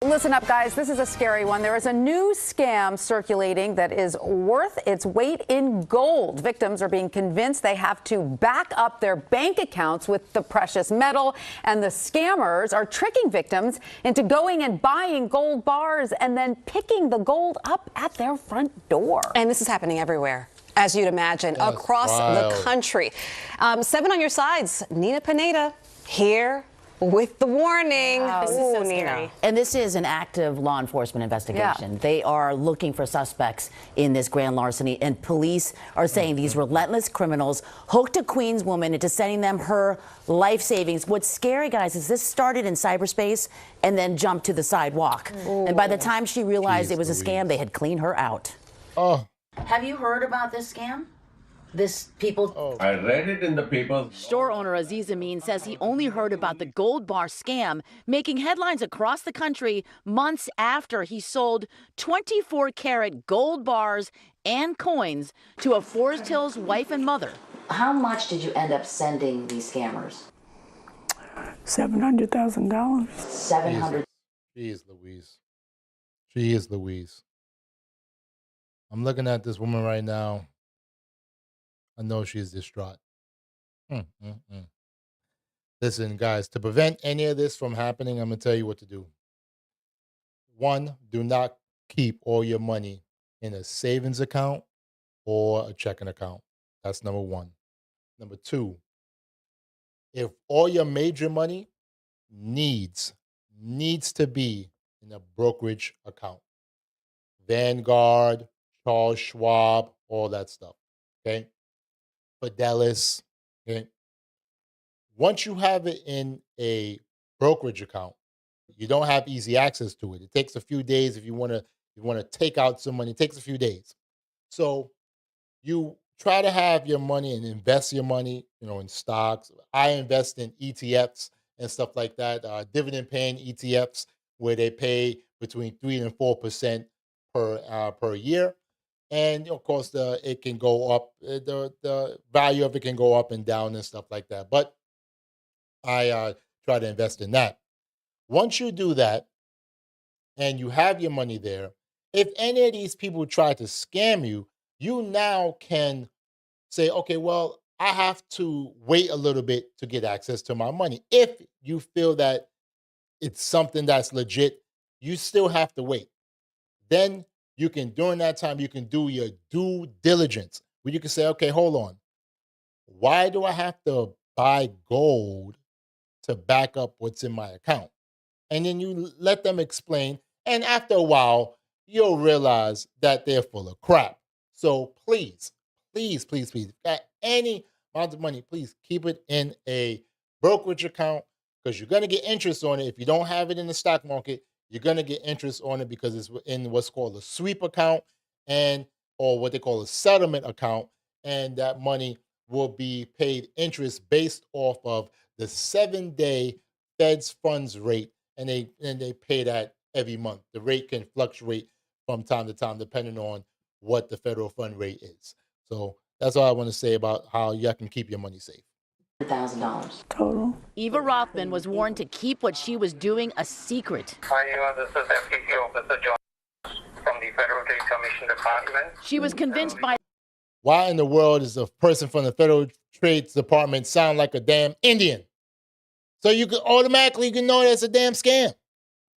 Speaker 17: Listen up, guys. This is a scary one. There is a new scam circulating that is worth its weight in gold. Victims are being convinced they have to back up their bank accounts with the precious metal, and the scammers are tricking victims into going and buying gold bars and then picking the gold up at their front door.
Speaker 18: And this is happening everywhere, as you'd imagine, across the country. 7 on your sides, Nina Pineda here with the warning.
Speaker 19: Wow, this is so scary. And this is an active law enforcement investigation. They are looking for suspects in this grand larceny, and police are saying these relentless criminals hooked a Queens woman into sending them her life savings. What's scary, guys, is this started in cyberspace and then jumped to the sidewalk. And by the time she realized it was a scam, they had cleaned her out.
Speaker 1: Oh.
Speaker 19: Have you heard about this scam?
Speaker 20: I read it in the paper.
Speaker 21: Store owner Aziz Amin says he only heard about the gold bar scam, making headlines across the country months after he sold 24-karat gold bars and coins to a Forest Hills wife and mother.
Speaker 19: How much did you end up sending these scammers?
Speaker 22: $700,000.
Speaker 19: 700.
Speaker 1: Jeez Louise. Jeez Louise. I'm looking at this woman right now. I know she's distraught. Listen, guys, to prevent any of this from happening, I'm going to tell you what to do. 1, do not keep all your money in a savings account or a checking account. That's number 1. Number 2, if all your major money needs to be in a brokerage account, Vanguard, Charles Schwab, all that stuff, okay? Fidelis, okay? Once you have it in a brokerage account, you don't have easy access to it. It takes a few days if you want to take out some money. It takes a few days. So you try to have your money and invest your money, in stocks. I invest in ETFs and stuff like that, dividend-paying ETFs where they pay between 3 and 4% per year. And of course, it can go up. The value of it can go up and down and stuff like that. But I try to invest in that. Once you do that, and you have your money there, if any of these people try to scam you, you now can say, okay, well, I have to wait a little bit to get access to my money. If you feel that it's something that's legit, you still have to wait. Then you can, during that time, you can do your due diligence, where you can say, okay, hold on. Why do I have to buy gold to back up what's in my account? And then you let them explain. And after a while, you'll realize that they're full of crap. So please, please, please, please, if you got any amount of money, please keep it in a brokerage account, because you're going to get interest on it. If you don't have it in the stock market, you're going to get interest on it because it's in what's called a sweep account or what they call a settlement account. And that money will be paid interest based off of the 7-day Fed's funds rate. And they pay that every month. The rate can fluctuate from time to time depending on what the federal fund rate is. So that's all I want to say about how you can keep your money safe.
Speaker 21: $1,000
Speaker 22: total.
Speaker 21: Eva Rothman was warned to keep what she was doing a secret.
Speaker 23: Hi, this is FTC Officer John from the Federal Trade Commission Department.
Speaker 21: She was convinced by...
Speaker 1: Why in the world does a person from the Federal Trade Department sound like a damn Indian? So you can automatically know that's a damn scam.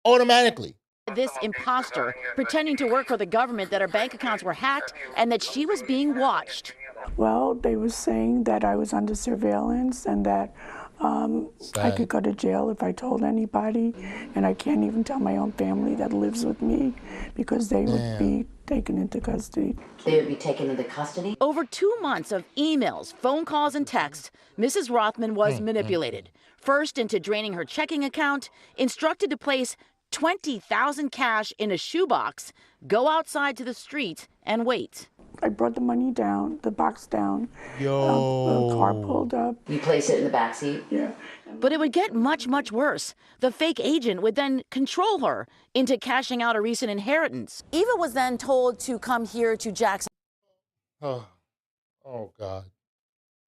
Speaker 1: Automatically.
Speaker 21: This imposter pretending to work for the government, that her bank accounts were hacked and that she was being watched.
Speaker 22: Well, they were saying that I was under surveillance and that I could go to jail if I told anybody, and I can't even tell my own family that lives with me because they would be taken into custody.
Speaker 19: They would be taken into custody?
Speaker 21: Over 2 months of emails, phone calls, and texts, Mrs. Rothman was manipulated. First into draining her checking account, instructed to place $20,000 cash in a shoebox, go outside to the street and wait.
Speaker 22: I brought the money down, the box down.
Speaker 1: Yo.
Speaker 22: The car pulled up.
Speaker 19: You place it in the back seat?
Speaker 22: Yeah.
Speaker 21: But it would get much, much worse. The fake agent would then control her into cashing out a recent inheritance.
Speaker 19: Eva was then told to come here to Jackson.
Speaker 1: Oh, oh God.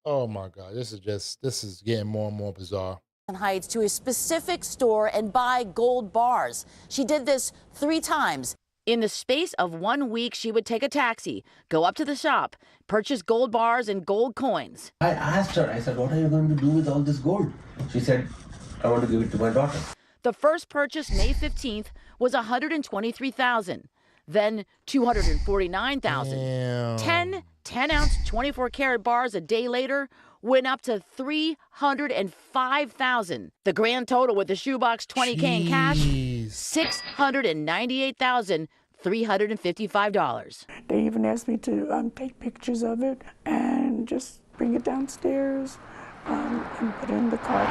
Speaker 1: Oh my God. This is getting more and more bizarre.
Speaker 19: Heights to a specific store and buy gold bars. She did this 3 times.
Speaker 21: In the space of 1 week, she would take a taxi, go up to the shop, purchase gold bars and gold coins.
Speaker 20: I asked her, I said, what are you going to do with all this gold? She said, I want to give it to my daughter.
Speaker 21: The first purchase, May 15th, was $123,000. Then $249,000. 10 10-ounce 24-karat bars a day later went up to $305,000. The grand total with the shoebox 20K in cash, $698,355.
Speaker 22: They even asked me to take pictures of it and just bring it downstairs and put it in the car.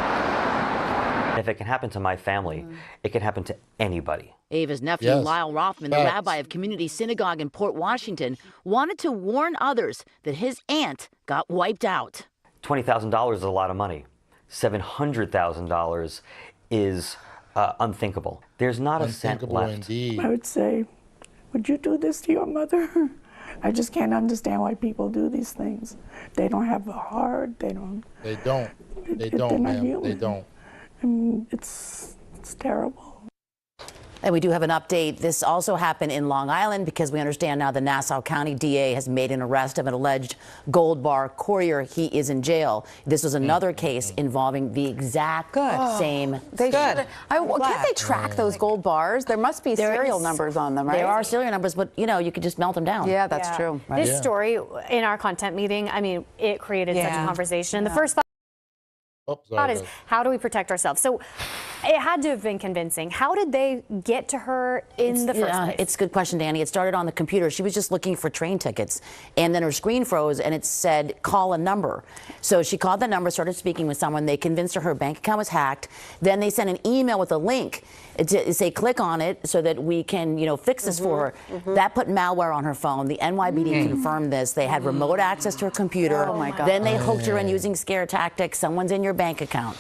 Speaker 4: If it can happen to my family, it can happen to anybody.
Speaker 21: Ava's nephew, Lyle Rothman, the rabbi of Community Synagogue in Port Washington, wanted to warn others that his aunt got wiped out.
Speaker 4: $20,000 is a lot of money. $700,000 is unthinkable. There's not a cent left.
Speaker 1: Indeed.
Speaker 22: I would say, would you do this to your mother? I just can't understand why people do these things. They don't have a heart. They don't.
Speaker 1: They don't. They don't, ma'am. They don't.
Speaker 22: I mean, it's terrible.
Speaker 19: And we do have an update. This also happened in Long Island because we understand now the Nassau County DA has made an arrest of an alleged gold bar courier. He is in jail. This was another case involving the exact same.
Speaker 17: They should. Can't they track those gold bars? There must be serial numbers on them, right?
Speaker 19: There are serial numbers, but you could just melt them down.
Speaker 17: Yeah, that's true.
Speaker 19: Right?
Speaker 5: This story in our content meeting, I mean, it created such a conversation. The first thought is, how do we protect ourselves? So it had to have been convincing. How did they get to her in the first place?
Speaker 19: It's a good question, Danny. It started on the computer. She was just looking for train tickets, and then her screen froze, and it said, call a number. So she called the number, started speaking with someone. They convinced her bank account was hacked. Then they sent an email with a link to say, click on it so that we can, fix this for her. That put malware on her phone. The NYPD confirmed this. They had remote access to her computer.
Speaker 17: Oh, my God.
Speaker 19: Then they hooked her in using scare tactics. Someone's in your bank account.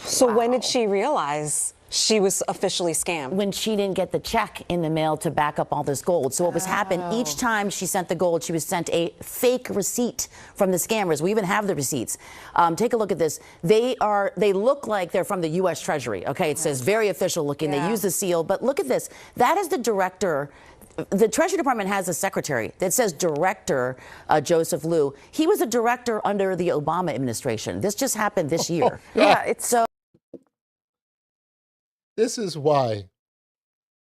Speaker 17: So when did she realize she was officially scammed?
Speaker 19: When she didn't get the check in the mail to back up all this gold. So what was happening, each time she sent the gold, she was sent a fake receipt from the scammers. We even have the receipts. Take a look at this. They look like they're from the U.S. Treasury. Okay, it says very official looking. They use the seal, but look at this. That is the director. The Treasury Department has a secretary that says Director Joseph Liu. He was a director under the Obama administration. This just happened this year.
Speaker 22: It's
Speaker 19: so.
Speaker 1: This is why,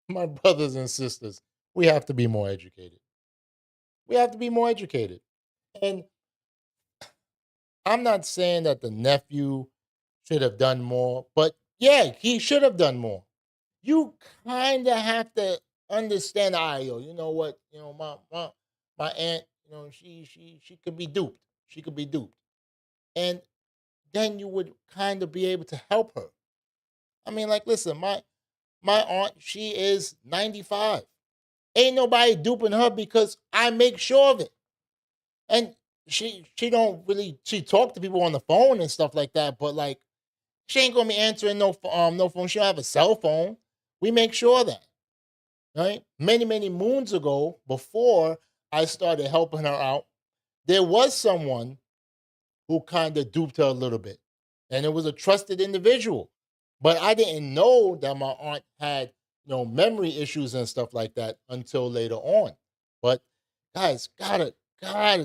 Speaker 1: my brothers and sisters, we have to be more educated. We have to be more educated. And I'm not saying that the nephew should have done more, but yeah, he should have done more. You kind of have to understand, you know what, my aunt, she could be duped. She could be duped. And then you would kind of be able to help her. I mean, like, listen, my aunt, she is 95. Ain't nobody duping her because I make sure of it. And she talk to people on the phone and stuff like that, but like, she ain't gonna be answering no phone. She don't have a cell phone. We make sure of that, right? Many, many moons ago, before I started helping her out, there was someone who kind of duped her a little bit, and it was a trusted individual. But I didn't know that my aunt had, memory issues and stuff like that until later on. But guys, gotta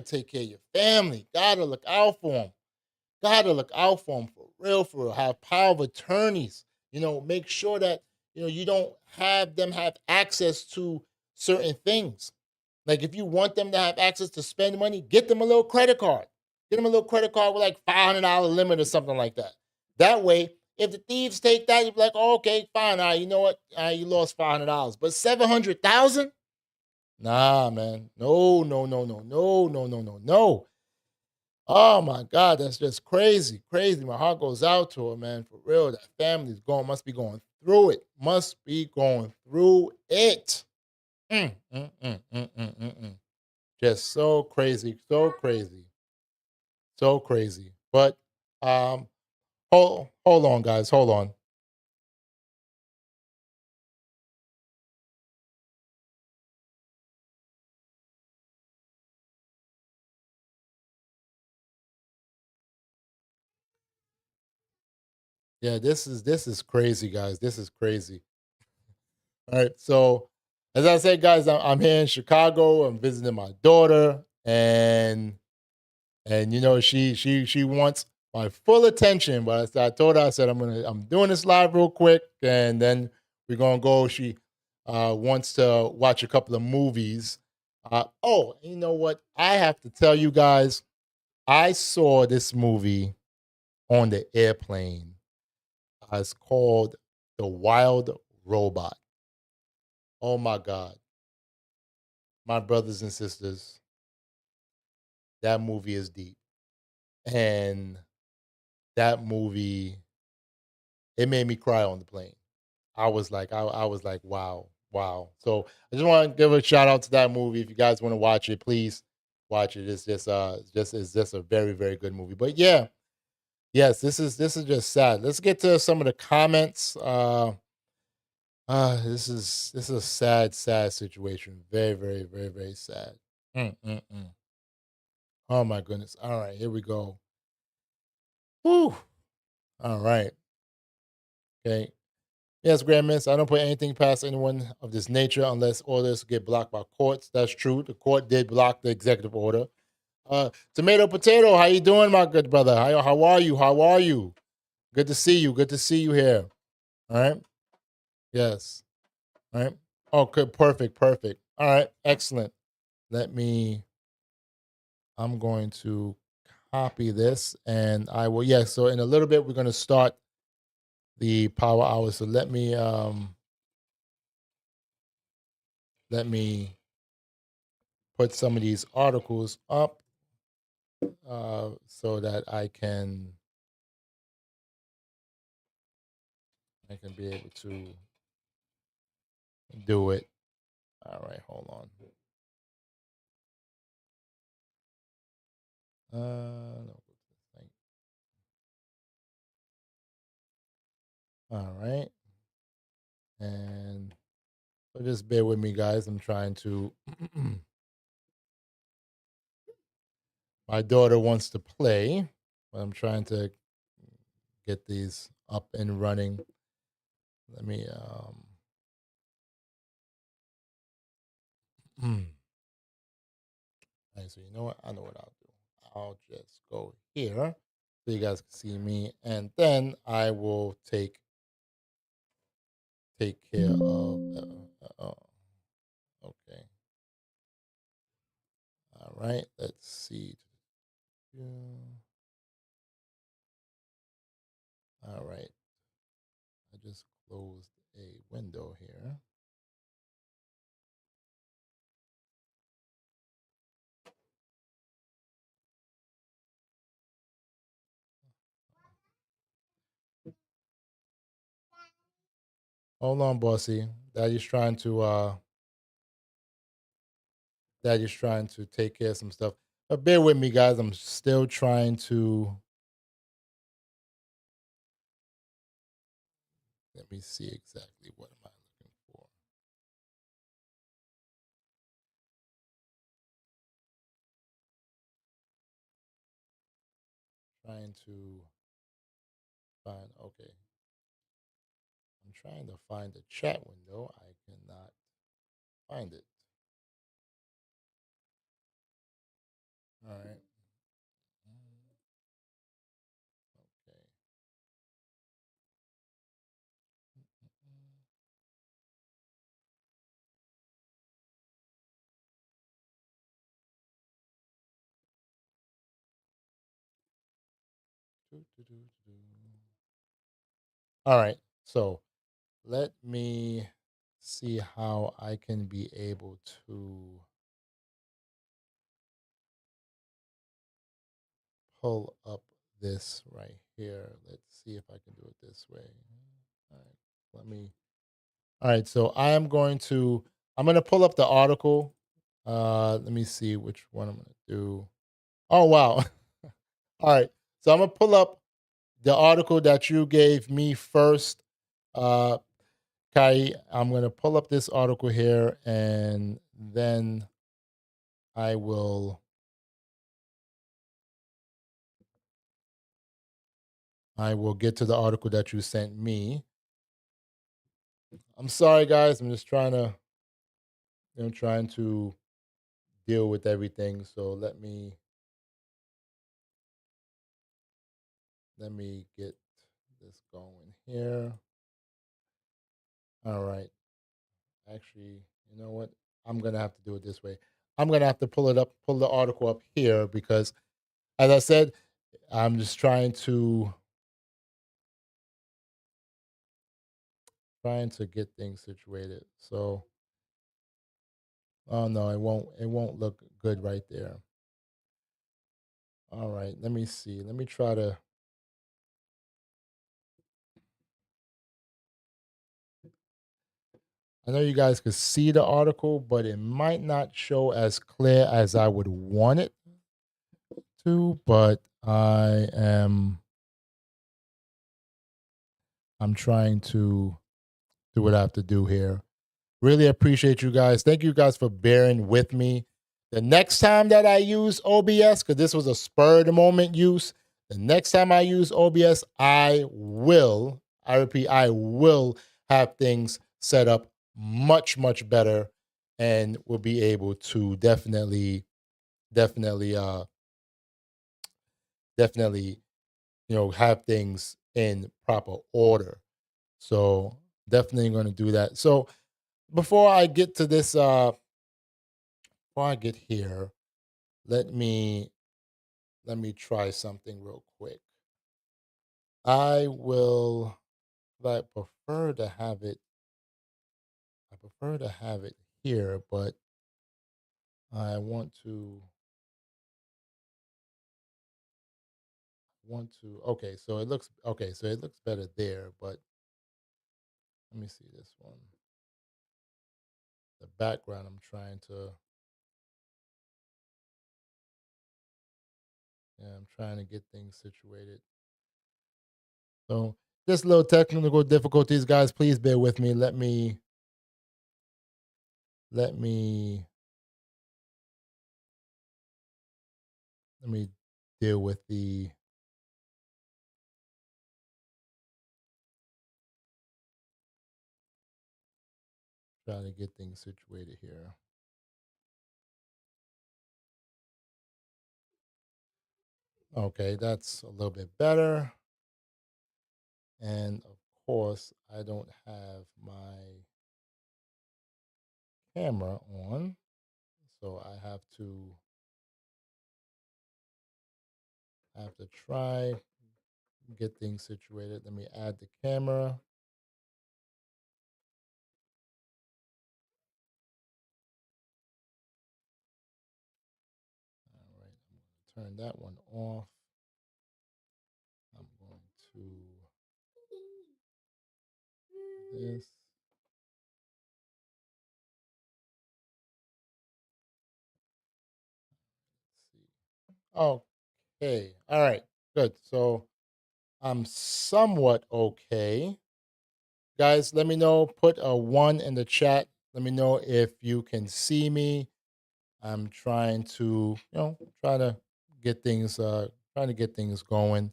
Speaker 1: take care of your family. Gotta look out for them. Gotta look out for them for real. Have power of attorneys. Make sure that you don't have them have access to certain things. Like if you want them to have access to spend money, get them a little credit card. Get them a little credit card with like $500 limit or something like that. That way, if the thieves take that, you'll be like, oh, okay, fine. All right, you know what? You lost $500. But $700,000? Nah, man. No. Oh, my God. That's just crazy. My heart goes out to her, man. For real. That family's must be going through it. Must be going through it. Mm. Just so crazy, so crazy, so crazy. But hold on, guys, hold on. Yeah, this is crazy, guys. This is crazy. All right, so as I said, guys, I'm here in Chicago. I'm visiting my daughter, and you know she wants my full attention. But I told her, I said I'm doing this live real quick, and then we're gonna go. She wants to watch a couple of movies. Oh, you know what? I have to tell you guys, I saw this movie on the airplane. It's called The Wild Robot. Oh my God. My brothers and sisters, that movie is deep. And that movie, it made me cry on the plane. I was like, I was like, wow, wow. So I just want to give a shout out to that movie. If you guys want to watch it, please watch it. It's just a very, very good movie. But yeah, yes, this is just sad. Let's get to some of the comments. This is a sad, sad situation. Very, very, very, very sad. Mm. Oh my goodness. All right, here we go. Whew. All right. Okay. Yes, Grand Miss, I don't put anything past anyone of this nature unless orders get blocked by courts. That's true. The court did block the executive order. Tomato Potato, how you doing, my good brother? How are you? How are you? Good to see you. Good to see you here. All right. Yes. All right. Okay, perfect, perfect. All right, excellent. I'm going to copy this and I will, yes. So in a little bit, we're going to start the power hour. So let me put some of these articles up so that I can be able to do it. All right, hold on. No. All right. And so just bear with me, guys. I'm trying to. My daughter wants to play, but I'm trying to get these up and running. Let me. Right, so you know what? I know what I'll do. I'll just go here so you guys can see me, and then I will take care of. Okay. All right. Let's see. All right. I just closed a window here. Hold on, bossy. Daddy's trying to take care of some stuff. But bear with me, guys. I'm still trying to. Let me see exactly what am I looking for. Trying to find. Okay. I'm trying to find the chat window. I cannot find it. All right. Okay. All right. So let me see how I can be able to pull up this right here. Let's see if I can do it this way. All right. All right, so I'm going to pull up the article. Let me see which one I'm going to do. Oh wow. All right. So I'm going to pull up the article that you gave me first. Kai, I'm going to pull up this article here and then I will get to the article that you sent me. I'm sorry guys, I'm just trying to deal with everything. So let me get this going here. All right. Actually, you know what? I'm going to have to do it this way. I'm going to have to pull the article up here because as I said, I'm just trying to get things situated. So oh no, it won't look good right there. All right, let me see. Let me try to I know you guys could see the article, but it might not show as clear as I would want it to, but I'm trying to do what I have to do here. Really appreciate you guys. Thank you guys for bearing with me. The next time that I use OBS, because this was a spur of the moment use, the next time I use OBS, I repeat, I will have things set up much, much better and will be able to definitely, have things in proper order. So definitely going to do that. So before I get to this, before I get here, let me try something real quick. I prefer to have it here, but I want to okay, so it looks better there, but let me see this one. The background I'm trying to get things situated. So just little technical difficulties, guys. Please bear with me. Let me deal with trying to get things situated here. Okay, that's a little bit better. And of course, I don't have my camera on, so I have to try get things situated. Let me add the camera. All right, I'm going to turn that one off. I'm going to this. Okay. All right. Good. So I'm somewhat okay. Guys, let me know. Put a 1 in the chat. Let me know if you can see me. I'm trying to, get things going.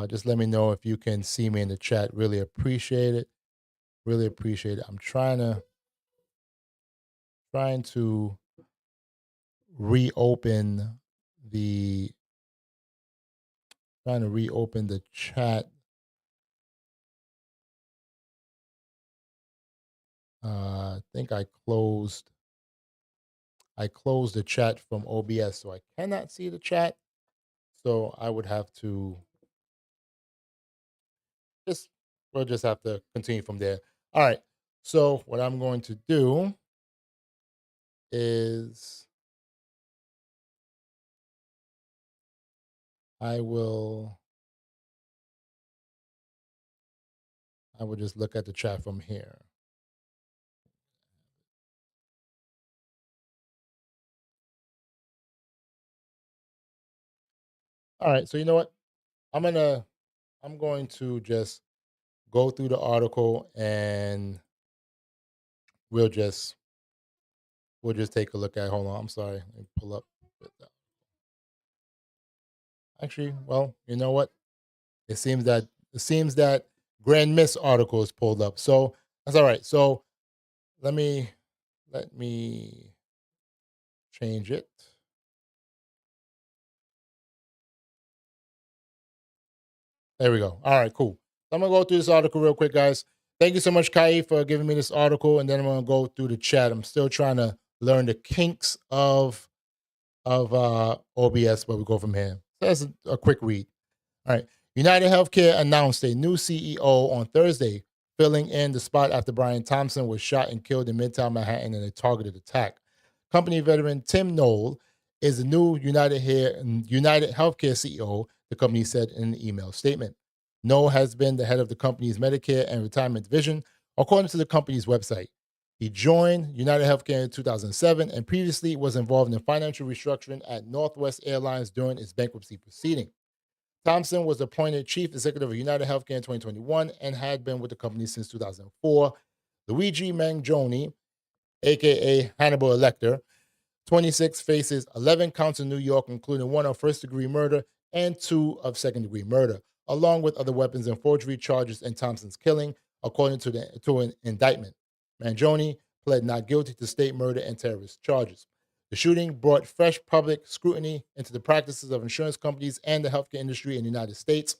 Speaker 1: Just let me know if you can see me in the chat. Really appreciate it. Really appreciate it. I'm trying to reopen the chat. I think I closed the chat from OBS, so I cannot see the chat. So I would have to we'll just have to continue from there. All right. So what I'm going to do is I will I will just look at the chat from here. All right, so you know what? I'm going to just go through the article and we'll just take a look at. Hold on, I'm sorry. Let me pull up. Actually, well, you know what? It seems that Grand Miss article is pulled up, so that's all right. So let me change it. There we go. All right, cool. So I'm gonna go through this article real quick, guys. Thank you so much, Kai, for giving me this article, and then I'm gonna go through the chat. I'm still trying to learn the kinks of OBS, but we go from here. So that's a quick read. All right. United Healthcare announced a new CEO on Thursday, filling in the spot after Brian Thompson was shot and killed in Midtown Manhattan in a targeted attack. Company veteran Tim Knoll is the new United Healthcare CEO, the company said in an email statement. Knoll has been the head of the company's Medicare and retirement division, according to the company's website. He joined United Healthcare in 2007 and previously was involved in financial restructuring at Northwest Airlines during its bankruptcy proceeding. Thompson was appointed chief executive of United Healthcare in 2021 and had been with the company since 2004. Luigi Mangione, a.k.a. Hannibal Lecter, 26, faces 11 counts in New York, including 1 of first-degree murder and 2 of second-degree murder, along with other weapons and forgery charges in Thompson's killing, according to an indictment. Mangione pled not guilty to state murder and terrorist charges. The shooting brought fresh public scrutiny into the practices of insurance companies and the healthcare industry in the United States.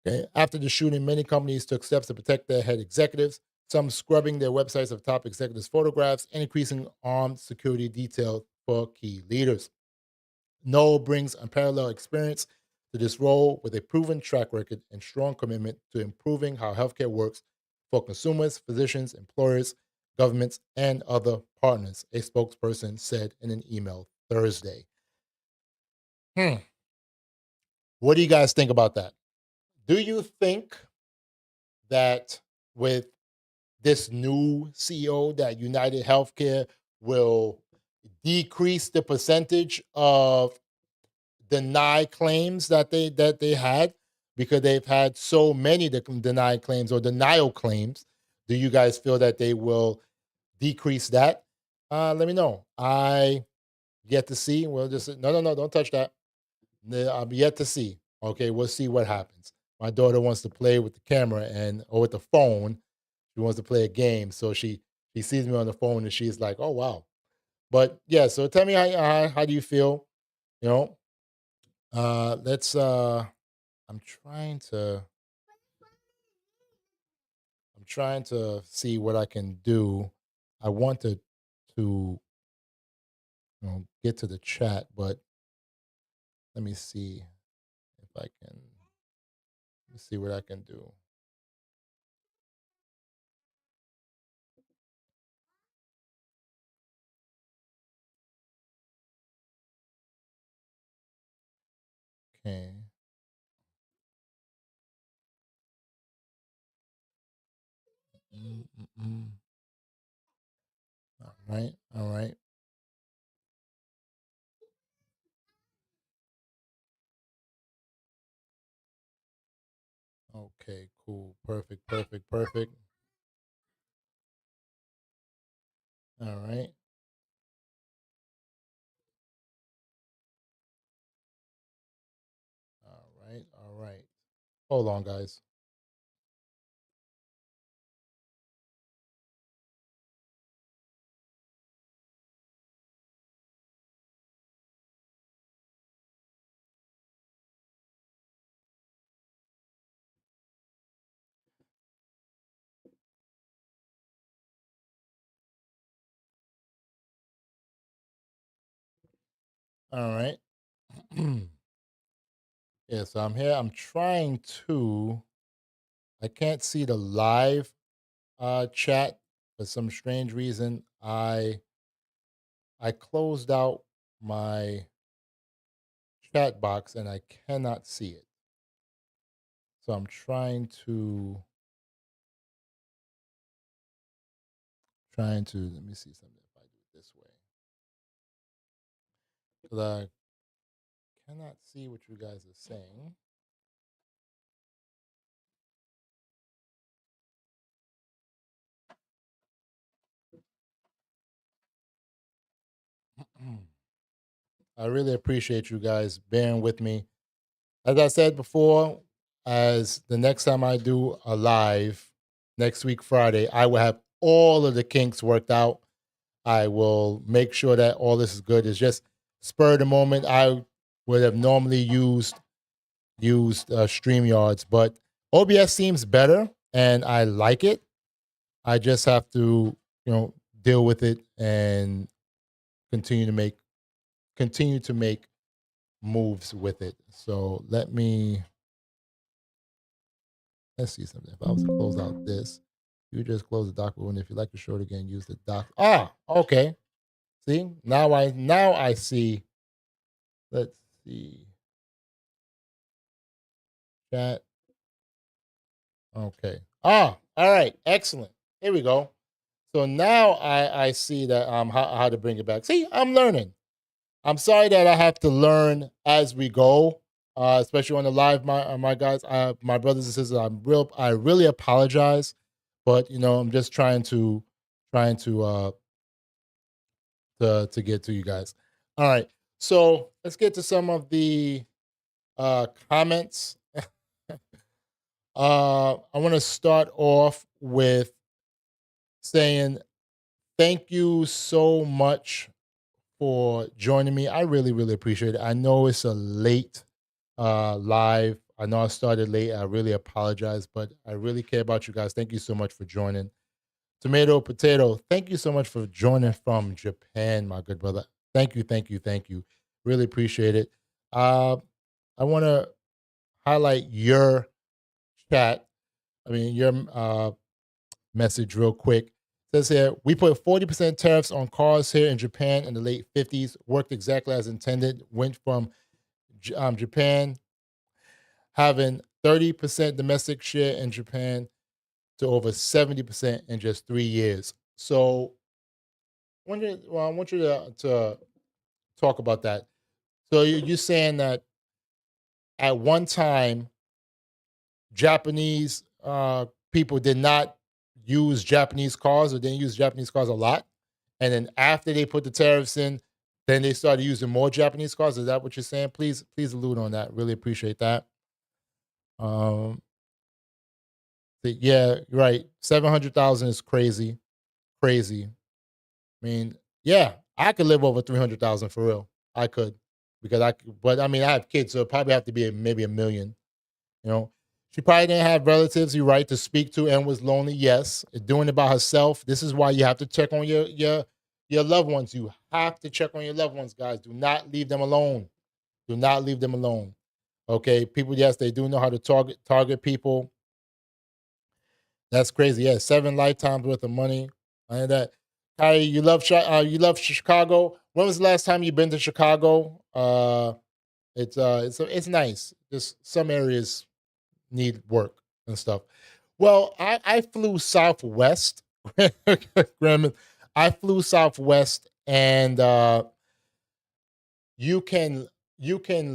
Speaker 1: Okay. After the shooting, many companies took steps to protect their head executives, some scrubbing their websites of top executives' photographs and increasing armed security detail for key leaders. Knoll brings unparalleled experience to this role with a proven track record and strong commitment to improving how healthcare works for consumers, physicians, employers, governments, and other partners, a spokesperson said in an email Thursday. What do you guys think about that? Do you think that with this new CEO that United Healthcare will decrease the percentage of denied claims that they had, because they've had so many denied claims or denial claims? Do you guys feel that they will decrease that? Let me know. I yet to see. We'll just no, don't touch that. I'm yet to see. Okay, we'll see what happens. My daughter wants to play with the camera or with the phone. She wants to play a game, so she sees me on the phone and she's like, "Oh wow!" But yeah, so tell me how do you feel? You know, let's. I'm trying to see what I can do. I want to get to the chat, but let me see if I can. Let's see what I can do. Okay. All right. All right. Okay, cool. Perfect. All right. All right. Hold on, guys. All right. Yeah, so I'm here. I'm trying to. I can't see the live chat for some strange reason. I closed out my chat box and I cannot see it. So I'm trying to trying to, let me see something if I do it this way. Because I cannot see what you guys are saying. I really appreciate you guys bearing with me. As I said before, as the next time I do a live next week, Friday, I will have all of the kinks worked out. I will make sure that all this is good. It's just spur of the moment. I would have normally used StreamYards, but OBS seems better and I like it. I just have to, deal with it and continue to make moves with it. So let's see something. If I was to close out this, you just close the dock window. If you like to show it again, use the dock. Okay. See, now I see. Let's see. Chat. Okay. All right. Excellent. Here we go. So now I see that how to bring it back. See, I'm learning. I'm sorry that I have to learn as we go, especially on the live, my guys, my brothers and sisters. I really apologize, but I'm just trying to get to you guys. All right, so let's get to some of the comments. I want to start off with saying thank you so much for joining me. I really, really appreciate it. I know it's a late live. I know I started late. I really apologize, but I really care about you guys. Thank you so much for joining. Tomato Potato, thank you so much for joining from Japan, my good brother. Thank you, thank you, thank you. Really appreciate it. I want to highlight your chat. Your message real quick. It says here, we put 40% tariffs on cars here in Japan in the late 50s. Worked exactly as intended. Went from Japan having 30% domestic share in Japan to over 70% in just 3 years. So I want you to talk about that. So you're saying that at one time, Japanese people did not use Japanese cars or didn't use Japanese cars a lot. And then after they put the tariffs in, then they started using more Japanese cars. Is that what you're saying? Please allude on that. Really appreciate that. Yeah, right. 700,000 is crazy. Crazy. I mean, yeah, I could live over 300,000 for real. I could. But I have kids, so it probably have to be maybe $1 million. She probably didn't have relatives you right to speak to and was lonely. Yes, doing it by herself. This is why you have to check on your loved ones. You have to check on your loved ones, guys. Do not leave them alone. Do not leave them alone. Okay, people. Yes, they do know how to target people. That's crazy. Yeah, 7 lifetimes worth of money. And that, Kyrie, you love Chicago. When was the last time you've been to Chicago? It's nice. Just some areas need work and stuff. Well, I flew Southwest, Graham. I flew Southwest, and you can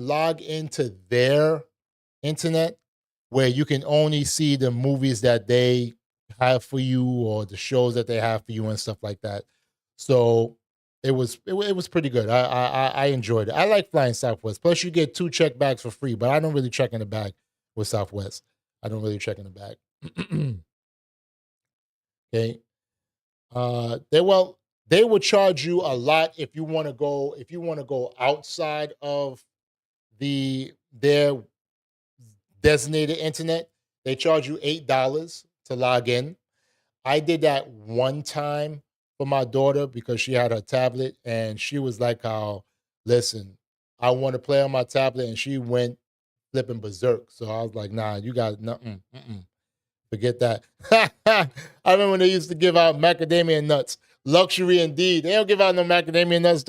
Speaker 1: log into their internet where you can only see the movies that they have for you or the shows that they have for you and stuff like that. So it was pretty good. I enjoyed it. I like flying Southwest. Plus, you get 2 check bags for free, but I don't really check in the bag with Southwest. I don't really check in the bag. Okay. They will charge you a lot if you want to go outside of their designated internet. They charge you $8 to log in. I did that one time for my daughter because she had her tablet and she was like, listen, I want to play on my tablet, and she went flipping berserk. So I was like, nah, you got nothing. Forget that. I remember when they used to give out macadamia nuts. Luxury indeed. They don't give out no macadamia nuts.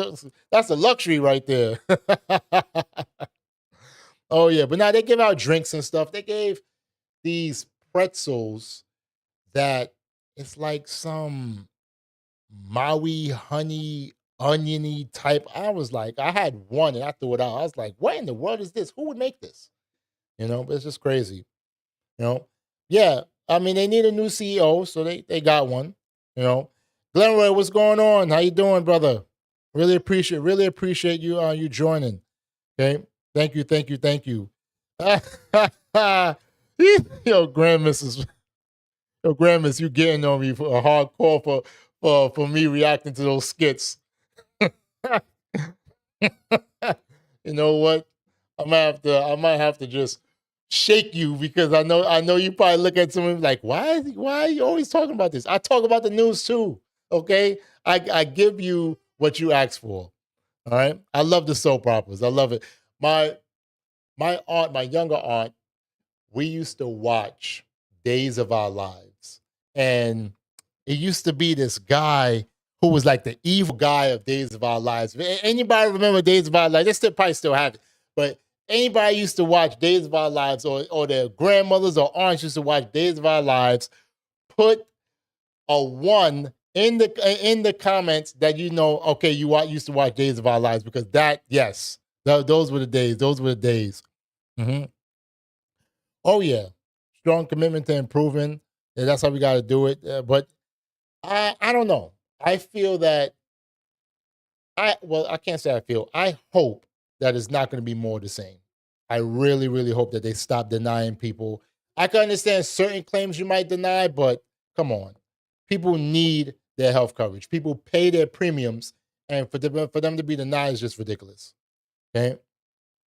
Speaker 1: That's a luxury right there. Oh, yeah. But now they give out drinks and stuff. They gave these pretzels that it's like some Maui honey oniony type. I was like, I had one and I threw it out. I was like, what in the world is this? Who would make this? But it's just crazy. Yeah. I mean, they need a new CEO, so they got one. Glenroy, what's going on? How you doing, brother? Really appreciate you you joining. Okay. Thank you. Grandmiss, you getting on me for a hard call for me reacting to those skits. You know what? I might have to just shake you because I know you probably look at someone like, why are you always talking about this? I talk about the news too. Okay. I give you what you asked for. All right. I love the soap operas. I love it. My aunt, my younger aunt, we used to watch Days of Our Lives. And it used to be this guy who was like the evil guy of Days of Our Lives. Anybody remember Days of Our Lives? They probably still have it. But anybody used to watch Days of Our Lives, or their grandmothers or aunts used to watch Days of Our Lives, put a 1 in the comments that okay, you used to watch Days of Our Lives, because those were the days. Those were the days. Mm-hmm. Oh yeah, strong commitment to improving. Yeah, that's how we got to do it. But I don't know. I feel that I can't say I feel. I hope that it's not going to be more the same. I really, really hope that they stop denying people. I can understand certain claims you might deny, but come on, people need their health coverage. People pay their premiums, and for them to be denied is just ridiculous. Okay,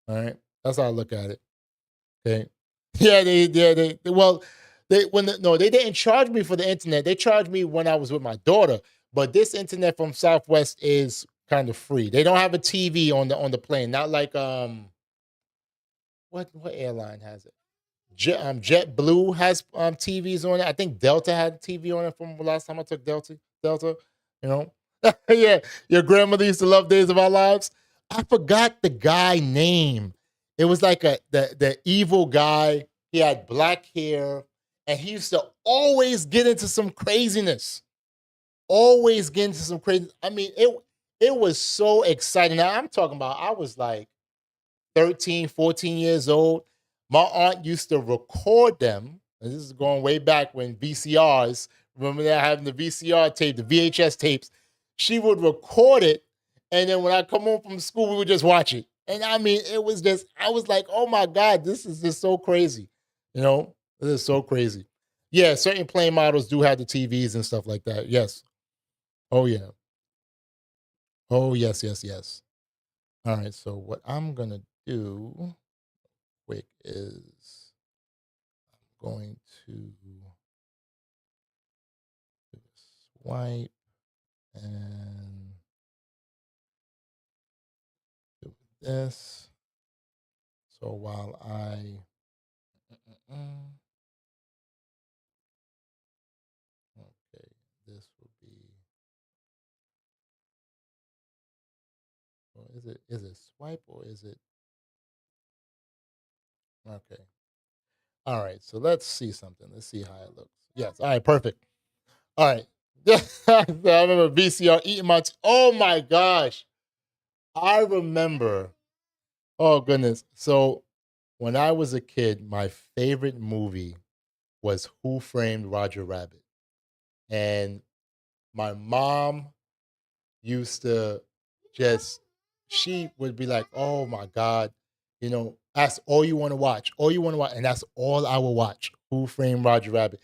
Speaker 1: all right, that's how I look at it. Okay. Yeah, they didn't charge me for the internet. They charged me when I was with my daughter. But this internet from Southwest is kind of free. They don't have a TV on the plane. Not like what airline has it? JetBlue has TVs on it. I think Delta had a TV on it from the last time I took Delta. Yeah, your grandmother used to love Days of Our Lives. I forgot the guy name. It was like the evil guy. He had black hair, and he used to always get into some craziness. Always get into some crazy. I mean, it was so exciting. Now I'm talking about, I was like 13, 14 years old. My aunt used to record them. And this is going way back when VCRs, remember that, having the VCR tape, the VHS tapes. She would record it, and then when I come home from school, we would just watch it. And I mean, it was just, I was like, oh my God, this is just so crazy. This is so crazy. Yeah, certain plane models do have the TVs and stuff like that. Yes. Oh, yeah. Oh, yes. All right, so what I'm going to do quick is I'm going to swipe and do this. So while okay, this will be, well, is it swipe or is it, okay. All right, so let's see something. Let's see how it looks. Yes, all right, perfect. All right. I remember VCR eating my, oh my gosh. I remember, oh goodness. So when I was a kid, my favorite movie was Who Framed Roger Rabbit. And my mom used to she would be like, oh my God, that's all you want to watch. All you want to watch. And that's all I will watch. Who Framed Roger Rabbit.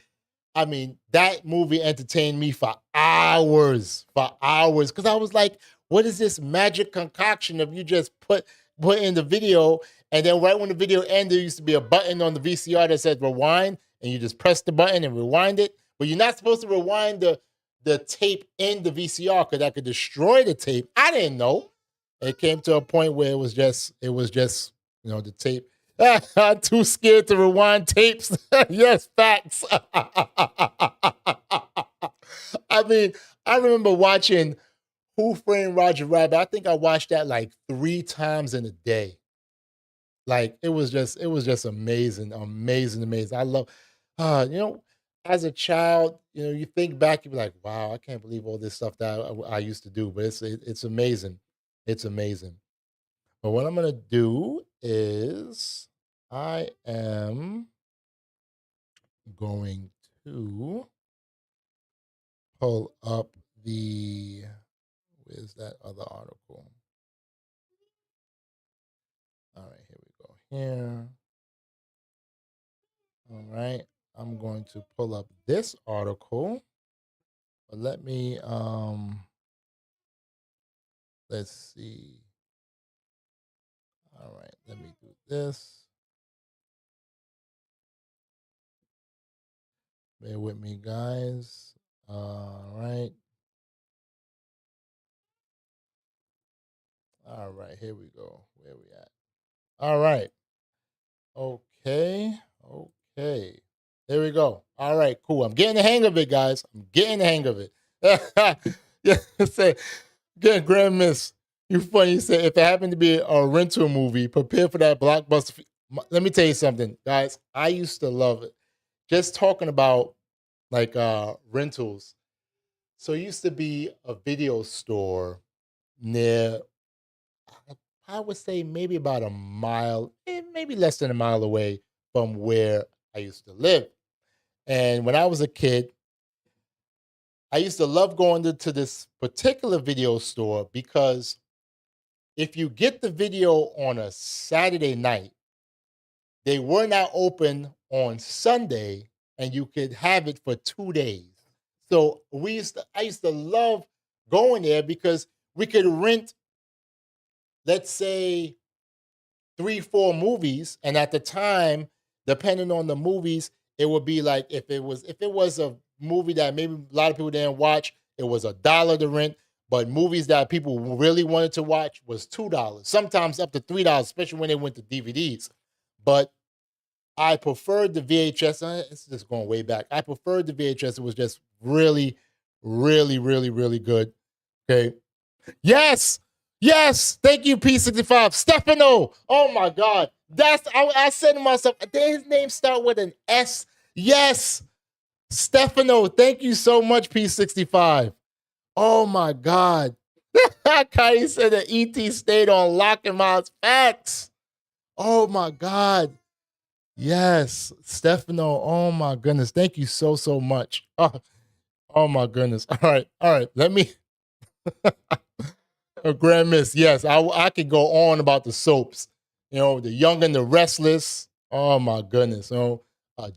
Speaker 1: I mean, that movie entertained me for hours. Because I was like, what is this magic concoction of you just put in the video, and then right when the video ended, there used to be a button on the VCR that said rewind, and you just press the button and rewind it. But you're not supposed to rewind the tape in the VCR because that could destroy the tape. I didn't know. It came to a point where it was just the tape. I'm too scared to rewind tapes. Yes, facts. I mean, I remember watching Who Framed Roger Rabbit. I think I watched that like 3 times in a day. Like it was just amazing. I love, as a child, you think back, you be like, wow, I can't believe all this stuff that I used to do. But it's amazing. It's amazing. But what I'm gonna do is I am going to pull up where's that other article? All right, here we go. Here. All right. I'm going to pull up this article. But let me let's see. All right, let me do this. Bear with me, guys. All right. All right, here we go. Where we at? All right. Okay. Okay. There we go. All right, cool. I'm getting the hang of it, guys. I'm getting the hang of it. Yeah, say, again, Grand Miss, you funny. You say if it happened to be a rental movie, prepare for that blockbuster. Let me tell you something, guys. I used to love it. Just talking about like rentals. So it used to be a video store near, I would say maybe about a mile, maybe less than a mile away from where I used to live. And when I was a kid, I used to love going to this particular video store because if you get the video on a Saturday night, they were not open on Sunday and you could have it for 2 days. So I used to love going there because we could rent, let's say, 3, 4 movies. And at the time, depending on the movies, it would be like if it was a movie that maybe a lot of people didn't watch, it was $1 to rent. But movies that people really wanted to watch was $2, sometimes up to $3, especially when they went to DVDs. But I preferred the VHS. It's just going way back. I preferred the VHS. It was just really, really, really, really good. Okay. Yes. Yes. Thank you, P65. Stefano. Oh my God. I said to myself, did his name start with an S? Yes. Stefano. Thank you so much, P65. Oh my God. Kai said that ET stayed on lock and miles. Facts. Oh my God. Yes, Stefano. Oh my goodness. Thank you so, so much. Oh my goodness. All right. All right. Let me Grand Miss. Yes, I could go on about the soaps. The Young and the Restless. Oh my goodness.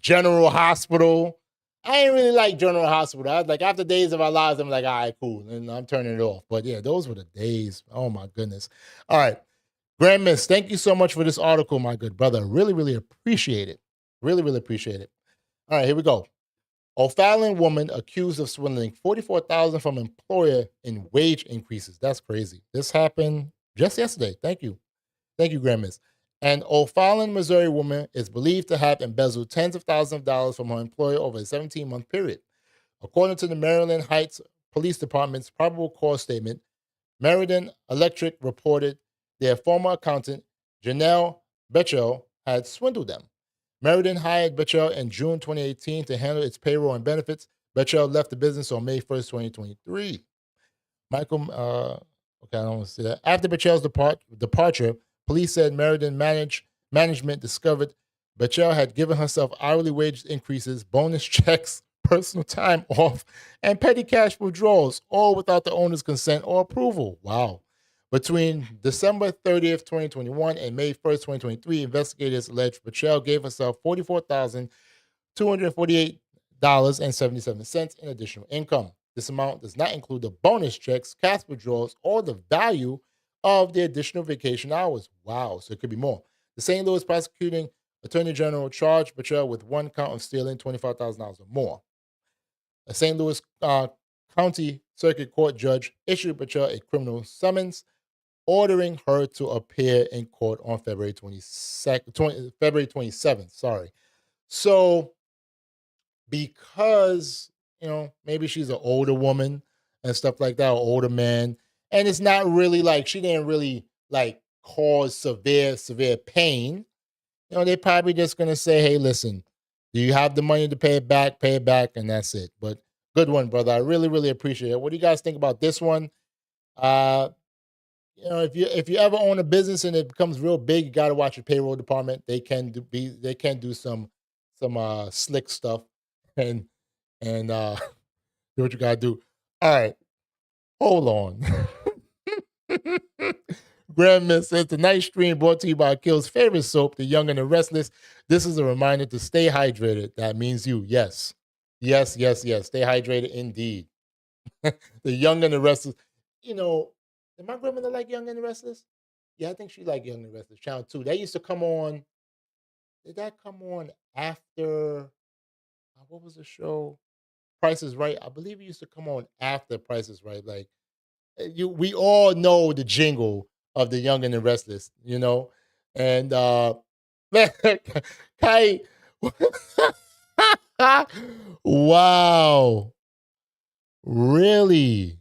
Speaker 1: General Hospital. I ain't really like General Hospital. I was like, after Days of Our Lives, I'm like, all right, cool. And I'm turning it off. But yeah, those were the days. Oh my goodness. All right. Grand Miss, thank you so much for this article, my good brother. Really, really appreciate it. Really, really appreciate it. All right, here we go. O'Fallon woman accused of swindling $44,000 from employer in wage increases. That's crazy. This happened just yesterday. Thank you. Thank you, Grand Miss. An O'Fallon, Missouri woman is believed to have embezzled tens of thousands of dollars from her employer over a 17-month period. According to the Maryland Heights Police Department's probable cause statement, Meriden Electric reported their former accountant, Janelle Betchell, had swindled them. Meriden hired Betchell in June 2018 to handle its payroll and benefits. Betchell left the business on May 1st, 2023. Okay, I don't want to say that. After Betchell's departure, police said Meriden management discovered Betchell had given herself hourly wage increases, bonus checks, personal time off, and petty cash withdrawals, all without the owner's consent or approval. Wow. Between December 30th, 2021 and May 1st, 2023, investigators alleged Betchell gave herself $44,248.77 in additional income. This amount does not include the bonus checks, cash withdrawals, or the value of the additional vacation hours. Wow, so it could be more. The St. Louis prosecuting attorney general charged Betchell with one count of stealing $25,000 or more. A St. Louis County Circuit Court judge issued Betchell a criminal summons, ordering her to appear in court on February 27th. Sorry. So, because maybe she's an older woman and stuff like that, or older man, and it's not really like she didn't really like cause severe pain. They're probably just gonna say, "Hey, listen, Do you have the money to pay it back, and that's it. But good one, brother. I really, really appreciate it. What do you guys think about this one? If you ever own a business and it becomes real big, you got to watch your payroll department. They can do some slick stuff, and do what you got to do. All right, hold on. Grand Miss says tonight's stream brought to you by Kill's favorite soap, The Young and the Restless. This is a reminder to stay hydrated. That means you. Yes. Yes. Stay hydrated indeed. The Young and the Restless. Did my grandmother like Young and the Restless? Yeah, I think she liked Young and the Restless. Channel 2. That used to come on. Did that come on after? What was the show? Price is Right. I believe it used to come on after Price is Right. Like we all know the jingle of The Young and the Restless, and man, Kai, wow, really,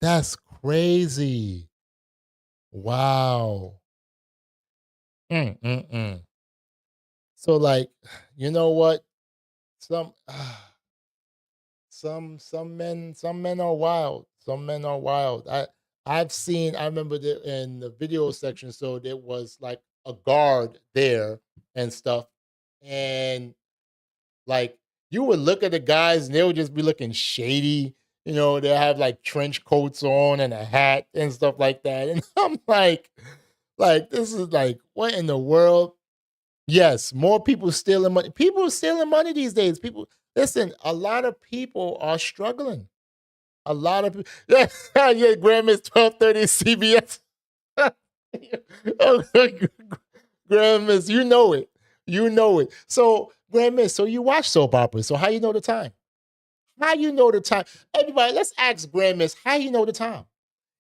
Speaker 1: that's crazy, wow. So like, you know what, some some men are wild. Some men are wild. I remember that in the video section, so there was like a guard there and stuff. And like you would look at the guys and they would just be looking shady. They have like trench coats on and a hat and stuff like that. And I'm like, this is like, what in the world? Yes, more people stealing money. People are stealing money these days. People, listen, a lot of people are struggling. A lot of people. Yeah, Graham is 12:30 CBS. Graham is, you know it. You know it. So, Graham is, so you watch soap operas. So how you know the time? How you know the time? Everybody, let's ask Graham is, how you know the time?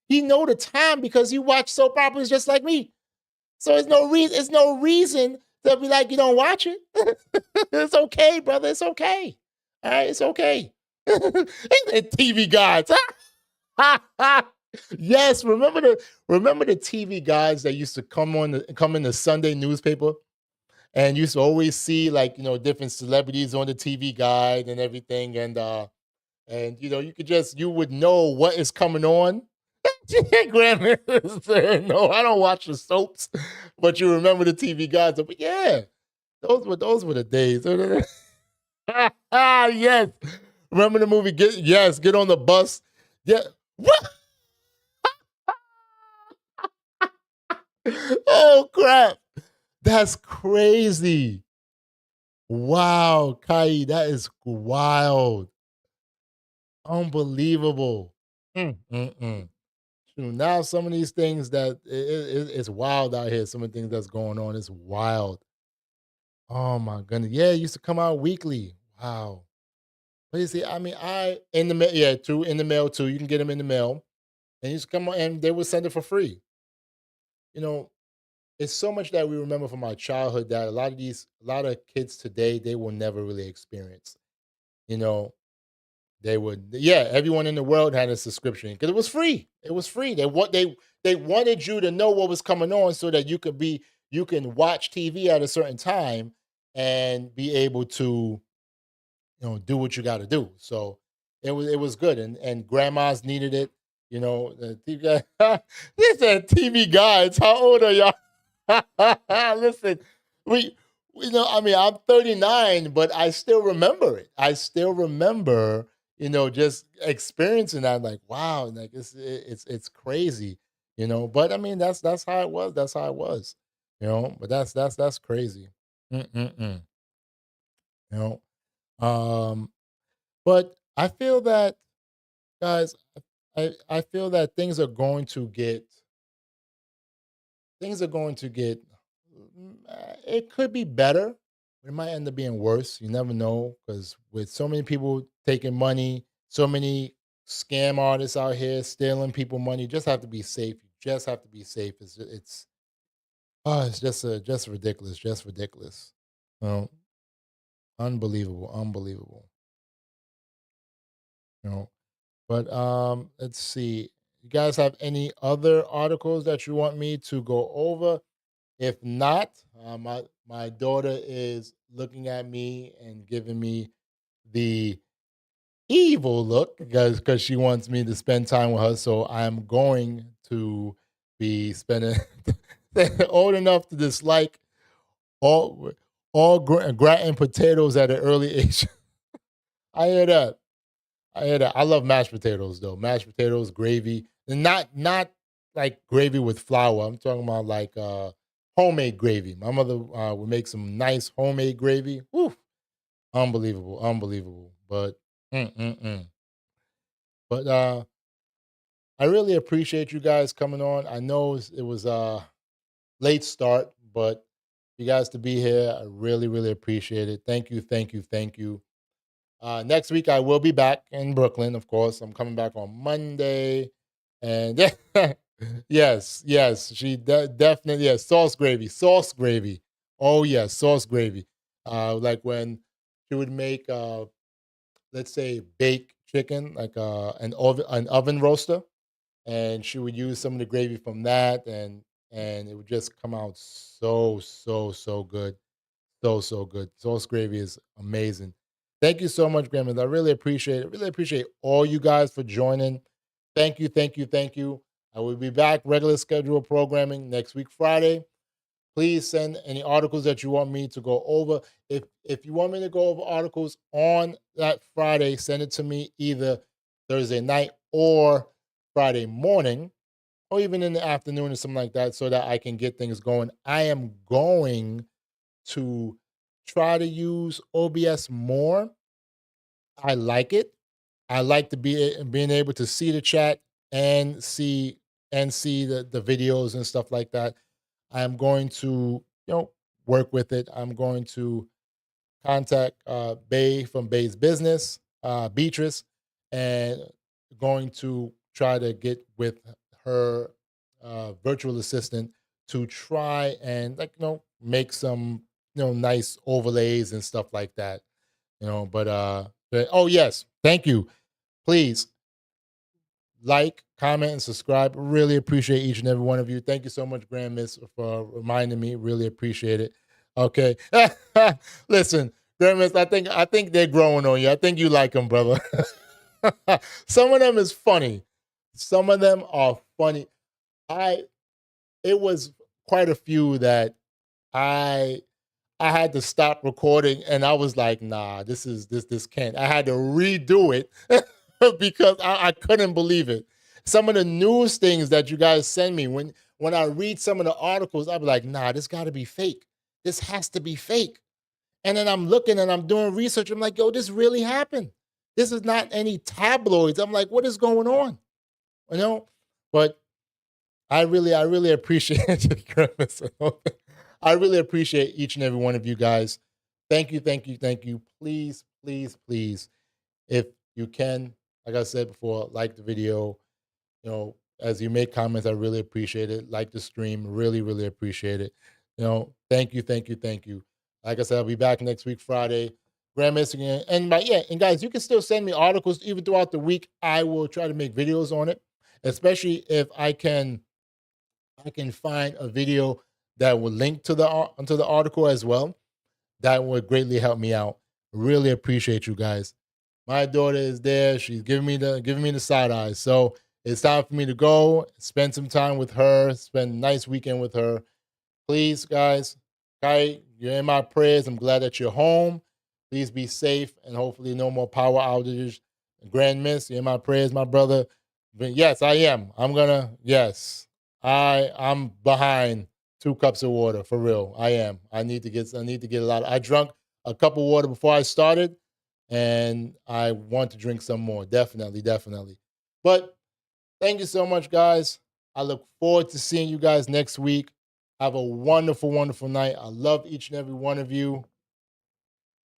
Speaker 1: He know the time because you watch soap operas just like me. So it's no reason to be like, you don't watch it. It's okay, brother. It's okay. All right, it's okay. And TV guides. Yes, remember the TV guides that used to come in the Sunday newspaper, and used to always see like different celebrities on the TV guide and everything, and you would know what is coming on. Grandma said, no, I don't watch the soaps, but you remember the TV guides. But yeah, those were the days. Yes. Remember the movie Get on the Bus? Yeah. What? Oh crap. That's crazy. Wow, Kai, that is wild. Unbelievable. Now some of these things that it's wild out here. Some of the things that's going on is wild. Oh my goodness. Yeah, it used to come out weekly. Wow. But you see, I mean, in the mail, yeah, too, in the mail too. You can get them in the mail, and you just come on, and they will send it for free. You know, it's so much that we remember from our childhood that a lot of kids today, they will never really experience. You know, yeah, everyone in the world had a subscription because it was free. It was free. They wanted you to know what was coming on so that you can watch TV at a certain time and be able to do what you got to do. So it was good, and grandmas needed it. The TV guy. This said TV guides. How old are y'all? Listen, we know. I mean, I'm 39, but I still remember it. I still remember, just experiencing that. Like, wow, like it's crazy, But I mean, that's how it was. That's how it was, But that's crazy. Mm-mm-mm. You um, but I feel that, guys, I feel that things are going to get it could be better. It might end up being worse. You never know because with so many people taking money, so many scam artists out here stealing people money, you just have to be safe. You just have to be safe. It's just ridiculous, just ridiculous. Oh, unbelievable, unbelievable. You know. But let's see. You guys have any other articles that you want me to go over? If not, my daughter is looking at me and giving me the evil look because she wants me to spend time with her. So I'm going to be spending old enough to dislike all gratin potatoes at an early age. I hear that. I hear that. I love mashed potatoes though. Mashed potatoes, gravy, and not like gravy with flour. I'm talking about like homemade gravy. My mother would make some nice homemade gravy. Woo, unbelievable, unbelievable. But but I really appreciate you guys coming on. I know it was a late start, but you guys to be here, I really, really appreciate it. Thank you, thank you, thank you. Next week I will be back in Brooklyn, of course. I'm coming back on Monday, and yes, she definitely sauce gravy. Oh yes, sauce gravy. Like when she would make, let's say, baked chicken, like an oven roaster, and she would use some of the gravy from that, and it would just come out so good. So good. Sauce gravy is amazing. Thank you so much, Grandma. I really appreciate it. Really appreciate all you guys for joining. Thank you, thank you, thank you. I will be back regular scheduled programming next week, Friday. Please send any articles that you want me to go over. If you want me to go over articles on that Friday, send it to me either Thursday night or Friday morning, or even in the afternoon or something like that, so that I can get things going. I am going to try to use OBS more. I like it. I like to being able to see the chat and see the videos and stuff like that. I'm going to work with it. I'm going to contact Bay from Bay's Business, Beatrice, and going to try to get with her virtual assistant to try and make some nice overlays and stuff like that. But oh yes, thank you. Please like, comment, and subscribe. Really appreciate each and every one of you. Thank you so much, Grand Miss, for reminding me. Really appreciate it. Okay. Listen, Grand Miss, I think they're growing on you. I think you like them, brother. Some of them is funny. Some of them are funny. It was quite a few that I had to stop recording, and I was like, nah, this can't. I had to redo it because I couldn't believe it. Some of the news things that you guys send me, when I read some of the articles, I'd be like, nah, this got to be fake. This has to be fake. And then I'm looking and I'm doing research. I'm like, yo, this really happened. This is not any tabloids. I'm like, what is going on? But I really appreciate it. I really appreciate each and every one of you guys. Thank you, thank you, thank you. Please, please, please, if you can, like I said before, like the video. As you make comments, I really appreciate it. Like the stream, really, really appreciate it. Thank you, thank you, thank you. Like I said, I'll be back next week, Friday. Grand Miss again. And guys, you can still send me articles even throughout the week. I will try to make videos on it, especially if I can find a video that will link to the article as well. That would greatly help me out. Really appreciate you guys. My daughter is there. She's giving me the side eyes. So it's time for me to go, spend some time with her, spend a nice weekend with her. Please, guys, Kai, you're in my prayers. I'm glad that you're home. Please be safe, and hopefully no more power outages. Grand Miss, you're in my prayers, my brother. But yes, I am. I'm behind 2 cups of water, for real. I am. I need to get a lot. I drank a cup of water before I started, and I want to drink some more. Definitely. But thank you so much, guys. I look forward to seeing you guys next week. Have a wonderful, wonderful night. I love each and every one of you.